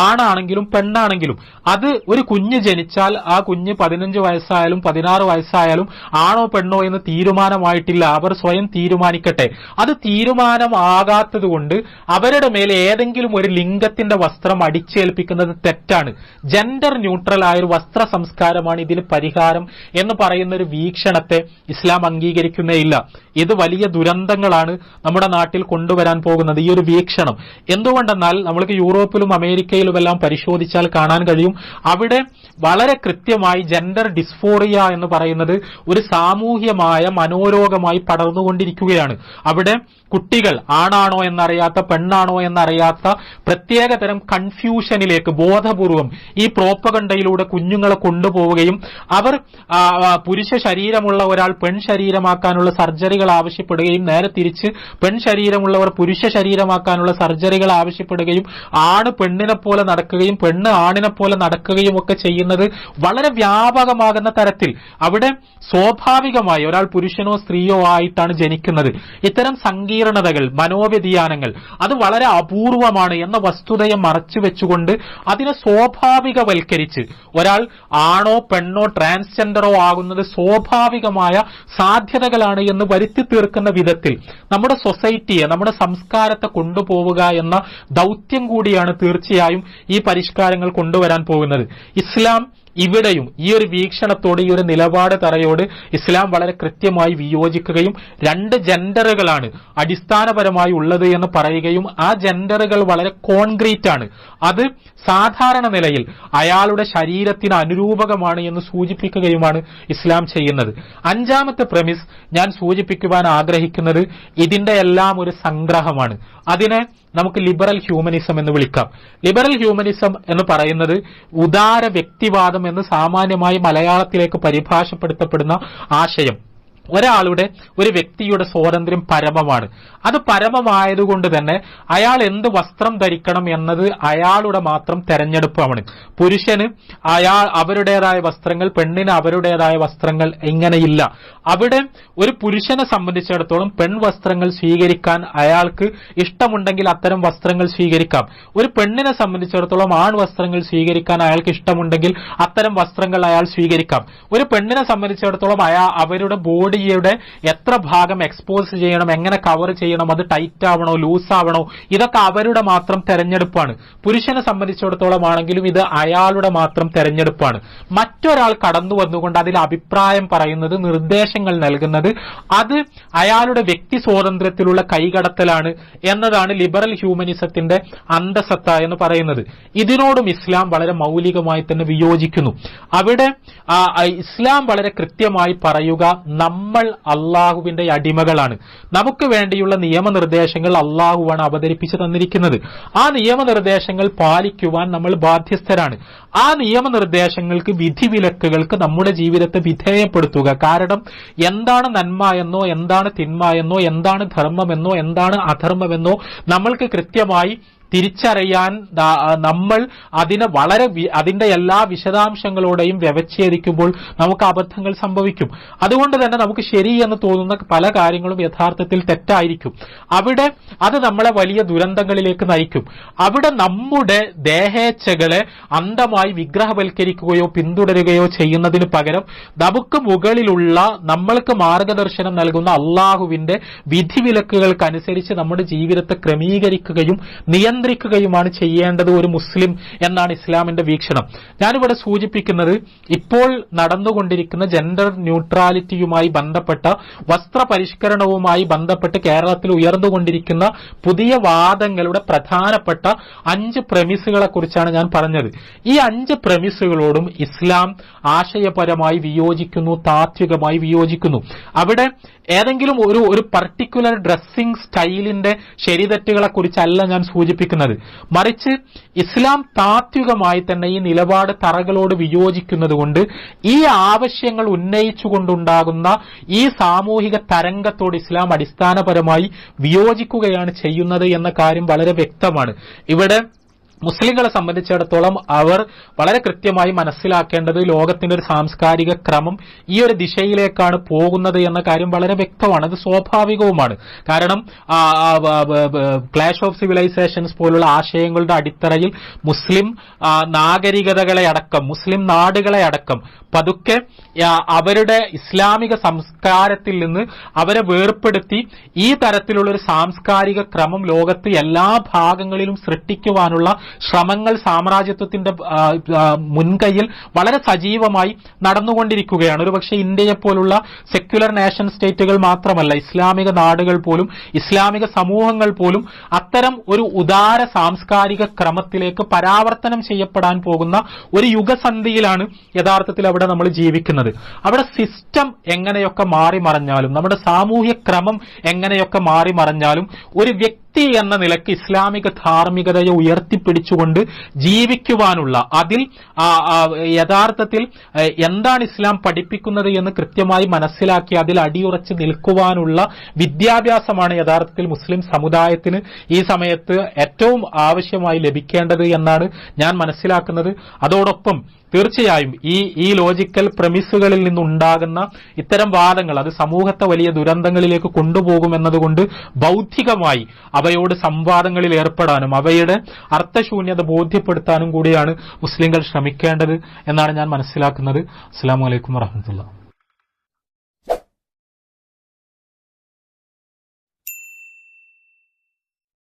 ആണാണെങ്കിലും പെണ്ണാണെങ്കിലും അത് ഒരു കുഞ്ഞ് ജനിച്ചാൽ ആ കുഞ്ഞ് 15 വയസ്സായാലും 16 വയസ്സായാലും ആണോ പെണ്ണോ എന്ന് തീരുമാനമായിട്ടില്ല, അവർ സ്വയം തീരുമാനിക്കട്ടെ. അത് തീരുമാനമാകാത്തത് കൊണ്ട് അവരുടെ മേലെ ഏതെങ്കിലും ഒരു ലിംഗത്തിന്റെ വസ്ത്രം അടിച്ചേൽപ്പിക്കുന്നത് തെറ്റാണ്. ജെൻഡർ ന്യൂട്രൽ ആയ ഒരു വസ്ത്ര സംസ്കാരമാണ് ഇതിന് പരിഹാരം എന്ന് പറയുന്ന ഒരു വീക്ഷണത്തെ ഇസ്ലാം അംഗീകരിക്കുന്നേയില്ല. ഇത് വലിയ ദുരന്തങ്ങളാണ് നമ്മുടെ നാട്ടിൽ കൊണ്ടുവരാൻ പോകുന്നത്, ഈ ഒരു വീക്ഷണം. എന്തുകൊണ്ടെന്നാൽ നമ്മൾക്ക് യൂറോപ്പിലും അമേരിക്കയിലുമെല്ലാം പരിശോധിച്ചാൽ കാണാൻ കഴിയും, അവിടെ വളരെ കൃത്യമായി ജെൻഡർ ഡിസ്ഫോറിയ എന്ന് പറയുന്നത് ഒരു സാമൂഹ്യമായ മനോരോഗമായി പടർന്നുകൊണ്ടിരിക്കുകയാണ്. അവിടെ കുട്ടികൾ ആണാണോ എന്നറിയാത്ത, പെണ്ണാണോ എന്നറിയാത്ത പ്രത്യേകതരം കൺഫ്യൂഷനിലേക്ക് ബോധപൂർവം ഈ പ്രോപ്പഗണ്ടയിലൂടെ കുഞ്ഞുങ്ങളെ കൊണ്ടുപോവുകയും അവർ പുരുഷ ശരീരമുള്ള ഒരാൾ പെൺ ശരീരമാക്കാനുള്ള സർജറികൾ ആവശ്യപ്പെടുകയും നേരെ തിരിച്ച് പെൺ ശരീരമുള്ളവർ പുരുഷ ശരീരമാക്കാനുള്ള സർജറികൾ ആവശ്യപ്പെടുകയും ആണ് പെണ്ണിനെ പോലെ നടക്കുകയും പെണ്ണ് ആണിനെ പോലെ നടക്കുകയും ഒക്കെ ചെയ്യുന്നത് വളരെ വ്യാപകമാകുന്ന തരത്തിൽ. അവിടെ സ്വാഭാവികമായി ഒരാൾ പുരുഷനോ സ്ത്രീയോ ആയിട്ടാണ് ജനിക്കുന്നത്. ഇത്തരം സങ്കീർണതകൾ, മനോവ്യതിയാനങ്ങൾ അത് വളരെ അപൂർവമാണ് എന്ന വസ്തുതയെ മറച്ചു വെച്ചുകൊണ്ട് അതിനെ സ്വാഭാവികവൽക്കരിച്ച് ഒരാൾ ആണോ പെണ്ണോ ട്രാൻസ്ജെൻഡറോ ആകുന്നത് സ്വാഭാവികമായ സാധ്യതകളാണ് എന്ന് വരുത്തി തീർക്കുന്ന വിധത്തിൽ നമ്മുടെ സൊസൈറ്റിയെ, നമ്മുടെ സംസ്കാരത്തെ കൊണ്ടുപോവുക എന്ന ദൗത്യം കൂടിയാണ് തീർച്ചയായും ഈ പരിഷ്കാരങ്ങൾ കൊണ്ടുവരാൻ പോകുന്നത്. ഇസ്ലാം ഇവിടെയും ഈ ഒരു വീക്ഷണത്തോട്, ഈ ഒരു നിലപാട് തറയോട് ഇസ്ലാം വളരെ കൃത്യമായി വിയോജിക്കുകയും രണ്ട് ജെൻഡറുകളാണ് അടിസ്ഥാനപരമായി ഉള്ളത് എന്ന് പറയുകയും ആ ജെൻഡറുകൾ വളരെ കോൺക്രീറ്റ് ആണ്, അത് സാധാരണ നിലയിൽ അയാളുടെ ശരീരത്തിന് അനുരൂപകമാണ് എന്ന് സൂചിപ്പിക്കുകയുമാണ് ഇസ്ലാം ചെയ്യുന്നത്. അഞ്ചാമത്തെ പ്രമിസ് ഞാൻ സൂചിപ്പിക്കുവാൻ ആഗ്രഹിക്കുന്നത് ഇതിന്റെ എല്ലാം ഒരു സംഗ്രഹമാണ്. അതിനെ നമുക്ക് ലിബറൽ ഹ്യൂമനിസം എന്ന് വിളിക്കാം. ലിബറൽ ഹ്യൂമനിസം എന്ന് പറയുന്നത് ഉദാര വ്യക്തിവാദം എന്ന് സാമാന്യമായി മലയാളത്തിലേക്ക് പരിഭാഷപ്പെടുത്തപ്പെടുന്ന ആശയം. ഒരാളുടെ, ഒരു വ്യക്തിയുടെ സ്വാതന്ത്ര്യം പരമമാണ്. അത് പരമമായതുകൊണ്ട് തന്നെ അയാൾ എന്ത് വസ്ത്രം ധരിക്കണം എന്നത് അയാളുടെ മാത്രം തെരഞ്ഞെടുപ്പാണ്. പുരുഷന് അവരുടേതായ വസ്ത്രങ്ങൾ, പെണ്ണിന് അവരുടേതായ വസ്ത്രങ്ങൾ ഇങ്ങനെയില്ല. അവിടെ ഒരു പുരുഷനെ സംബന്ധിച്ചിടത്തോളം പെൺവസ്ത്രങ്ങൾ സ്വീകരിക്കാൻ അയാൾക്ക് ഇഷ്ടമുണ്ടെങ്കിൽ അത്തരം വസ്ത്രങ്ങൾ സ്വീകരിക്കാം. ഒരു പെണ്ണിനെ സംബന്ധിച്ചിടത്തോളം വസ്ത്രങ്ങൾ സ്വീകരിക്കാൻ അയാൾക്ക് ഇഷ്ടമുണ്ടെങ്കിൽ അത്തരം വസ്ത്രങ്ങൾ അയാൾ സ്വീകരിക്കാം. ഒരു പെണ്ണിനെ സംബന്ധിച്ചിടത്തോളം അവരുടെ ബോഡി എത്ര ഭാഗം എക്സ്പോസ് ചെയ്യണം, എങ്ങനെ കവർ ചെയ്യണം, അത് ടൈറ്റ് ആവണോ ലൂസ് ആവണോ, ഇതൊക്കെ അവരുടെ മാത്രം തെരഞ്ഞെടുപ്പാണ്. പുരുഷനെ സംബന്ധിച്ചിടത്തോളം ആണെങ്കിലും ഇത് അയാളുടെ മാത്രം തെരഞ്ഞെടുപ്പാണ്. മറ്റൊരാൾ കടന്നു വന്നുകൊണ്ട് അതിൽ അഭിപ്രായം പറയുന്നത്, നിർദ്ദേശങ്ങൾ നൽകുന്നത് അത് അയാളുടെ വ്യക്തി സ്വാതന്ത്ര്യത്തിലുള്ള കൈകടത്തലാണ് എന്നതാണ് ലിബറൽ ഹ്യൂമനിസത്തിന്റെ അന്തസത്ത എന്ന് പറയുന്നത്. ഇതിനോടും ഇസ്ലാം വളരെ മൗലികമായി തന്നെ വിയോജിക്കുന്നു. അവിടെ ഇസ്ലാം വളരെ കൃത്യമായി പറയുക, നമ്മൾ അള്ളാഹുവിന്റെ അടിമകളാണ്. നമുക്ക് വേണ്ടിയുള്ള നിയമനിർദ്ദേശങ്ങൾ അള്ളാഹുവാണ് അവതരിപ്പിച്ചു തന്നിരിക്കുന്നത്. ആ നിയമനിർദ്ദേശങ്ങൾ പാലിക്കുവാൻ നമ്മൾ ബാധ്യസ്ഥരാണ്. ആ നിയമനിർദ്ദേശങ്ങൾക്ക്, വിധിവിലക്കുകൾക്ക് നമ്മുടെ ജീവിതത്തെ വിധേയപ്പെടുത്തുക. കാരണം എന്താണ് നന്മ എന്നോ, എന്താണ് തിന്മ എന്നോ, എന്താണ് ധർമ്മമെന്നോ, എന്താണ് അധർമ്മമെന്നോ നമ്മൾക്ക് കൃത്യമായി തിരിച്ചറിയാൻ നമ്മൾ അതിന്റെ എല്ലാ വിശദാംശങ്ങളോടെയും വ്യവച്ഛേദിക്കുമ്പോൾ നമുക്ക് അബദ്ധങ്ങൾ സംഭവിക്കും. അതുകൊണ്ട് തന്നെ നമുക്ക് ശരി എന്ന് തോന്നുന്ന പല കാര്യങ്ങളും യഥാർത്ഥത്തിൽ തെറ്റായിരിക്കും. അവിടെ അത് നമ്മളെ വലിയ ദുരന്തങ്ങളിലേക്ക് നയിക്കും. അവിടെ നമ്മുടെ ദേഹേച്ഛകളെ അന്ധമായി വിഗ്രഹവൽക്കരിക്കുകയോ പിന്തുടരുകയോ ചെയ്യുന്നതിന് പകരം നമുക്ക് മുകളിലുള്ള, നമ്മൾക്ക് മാർഗദർശനം നൽകുന്ന അള്ളാഹുവിന്റെ വിധിവിലക്കുകൾക്കനുസരിച്ച് നമ്മുടെ ജീവിതത്തെ ക്രമീകരിക്കുകയും നിയന്ത്രിക്കുകയുമാണ് ചെയ്യേണ്ടത് ഒരു മുസ്ലിം എന്നാണ് ഇസ്ലാമിന്റെ വീക്ഷണം. ഞാനിവിടെ സൂചിപ്പിക്കുന്നത് ഇപ്പോൾ നടന്നുകൊണ്ടിരിക്കുന്ന ജെൻഡർ ന്യൂട്രാലിറ്റിയുമായി ബന്ധപ്പെട്ട, വസ്ത്ര പരിഷ്കരണവുമായി ബന്ധപ്പെട്ട് കേരളത്തിൽ ഉയർന്നുകൊണ്ടിരിക്കുന്ന പുതിയ വാദങ്ങളുടെ പ്രധാനപ്പെട്ട 5 പ്രമിസുകളെ കുറിച്ചാണ് ഞാൻ പറഞ്ഞത്. ഈ 5 പ്രമിസുകളോടും ഇസ്ലാം ആശയപരമായി വിയോജിക്കുന്നു, താത്വികമായി വിയോജിക്കുന്നു. അവിടെ ഏതെങ്കിലും ഒരു പർട്ടിക്കുലർ ഡ്രസ്സിംഗ് സ്റ്റൈലിന്റെ ശരിതെറ്റുകളെ കുറിച്ചല്ല ഞാൻ സൂചിപ്പിക്കുന്നത്. മറിച്ച് ഇസ്ലാം താത്വികമായി തന്നെ ഈ നിലപാട് തറകളോട് വിയോജിക്കുന്നത് കൊണ്ട് ഈ ആവശ്യങ്ങൾ ഉന്നയിച്ചുകൊണ്ടുണ്ടാകുന്ന ഈ സാമൂഹിക തരംഗത്തോട് ഇസ്ലാം അടിസ്ഥാനപരമായി വിയോജിക്കുകയാണ് ചെയ്യുന്നത് എന്ന കാര്യം വളരെ വ്യക്തമാണ്. ഇവിടെ മുസ്ലിങ്ങളെ സംബന്ധിച്ചിടത്തോളം അവർ വളരെ കൃത്യമായി മനസ്സിലാക്കേണ്ടത് ലോകത്തിന്റെ ഒരു സാംസ്കാരിക ക്രമം ഈ ഒരു ദിശയിലേക്കാണ് പോകുന്നത് എന്ന കാര്യം വളരെ വ്യക്തമാണ്. അത് സ്വാഭാവികവുമാണ്. കാരണം ക്ലാഷ് ഓഫ് സിവിലൈസേഷൻസ് പോലുള്ള ആശയങ്ങളുടെ അടിത്തറയിൽ മുസ്ലിം നാഗരികതകളെ അടക്കം, മുസ്ലിം നാടുകളെ അടക്കം പതുക്കെ അവരുടെ ഇസ്ലാമിക സംസ്കാരത്തിൽ നിന്ന് അവരെ വേർപ്പെടുത്തി ഈ തരത്തിലുള്ള ഒരു സാംസ്കാരിക ക്രമം ലോകത്ത് എല്ലാ ഭാഗങ്ങളിലും സൃഷ്ടിക്കുവാനുള്ള ശ്രമങ്ങൾ സാമ്രാജ്യത്വത്തിന്റെ മുൻകൈയിൽ വളരെ സജീവമായി നടന്നുകൊണ്ടിരിക്കുകയാണ്. ഒരുപക്ഷെ ഇന്ത്യയെ പോലുള്ള സെക്യുലർ നേഷൻ സ്റ്റേറ്റുകൾ മാത്രമല്ല, ഇസ്ലാമിക നാടുകൾ പോലും, ഇസ്ലാമിക സമൂഹങ്ങൾ പോലും അത്തരം ഒരു ഉദാര സാംസ്കാരിക ക്രമത്തിലേക്ക് പരാവർത്തനം ചെയ്യപ്പെടാൻ പോകുന്ന ഒരു യുഗസന്ധിയിലാണ് യഥാർത്ഥത്തിൽ അവിടെ നമ്മൾ ജീവിക്കുന്നത്. അവിടെ സിസ്റ്റം എങ്ങനെയൊക്കെ മാറി മറഞ്ഞാലും, നമ്മുടെ സാമൂഹ്യ ക്രമം എങ്ങനെയൊക്കെ മാറി മറഞ്ഞാലും, ഒരു വ്യക്തി എന്ന നിലയ്ക്ക് ഇസ്ലാമിക ധാർമ്മികതയെ ഉയർത്തിപ്പിടിച്ചുകൊണ്ട് ജീവിക്കുവാനുള്ള, അതിൽ യഥാർത്ഥത്തിൽ എന്താണ് ഇസ്ലാം പഠിപ്പിക്കുന്നത് എന്ന് കൃത്യമായി മനസ്സിലാക്കി അതിൽ അടിയുറച്ച് നിൽക്കുവാനുള്ള വിദ്യാഭ്യാസമാണ് യഥാർത്ഥത്തിൽ മുസ്ലിം സമുദായത്തിന് ഈ സമയത്ത് ഏറ്റവും ആവശ്യമായി ലഭിക്കേണ്ടത് എന്നാണ് ഞാൻ മനസ്സിലാക്കുന്നത്. അതോടൊപ്പം തീർച്ചയായും ഈ ലോജിക്കൽ പ്രമിസുകളിൽ നിന്നുണ്ടാകുന്ന ഇത്തരം വാദങ്ങൾ അത് സമൂഹത്തെ വലിയ ദുരന്തങ്ങളിലേക്ക് കൊണ്ടുപോകുമെന്നതുകൊണ്ട് ബൗദ്ധികമായി അവയോട് സംവാദങ്ങളിൽ ഏർപ്പെടാനും അവയുടെ അർത്ഥശൂന്യത ബോധ്യപ്പെടുത്താനും കൂടിയാണ് മുസ്ലിങ്ങൾ ശ്രമിക്കേണ്ടത് എന്നാണ് ഞാൻ മനസ്സിലാക്കുന്നത്. അസ്സലാമു അലൈക്കും വറഹ്മത്തുള്ളാഹി.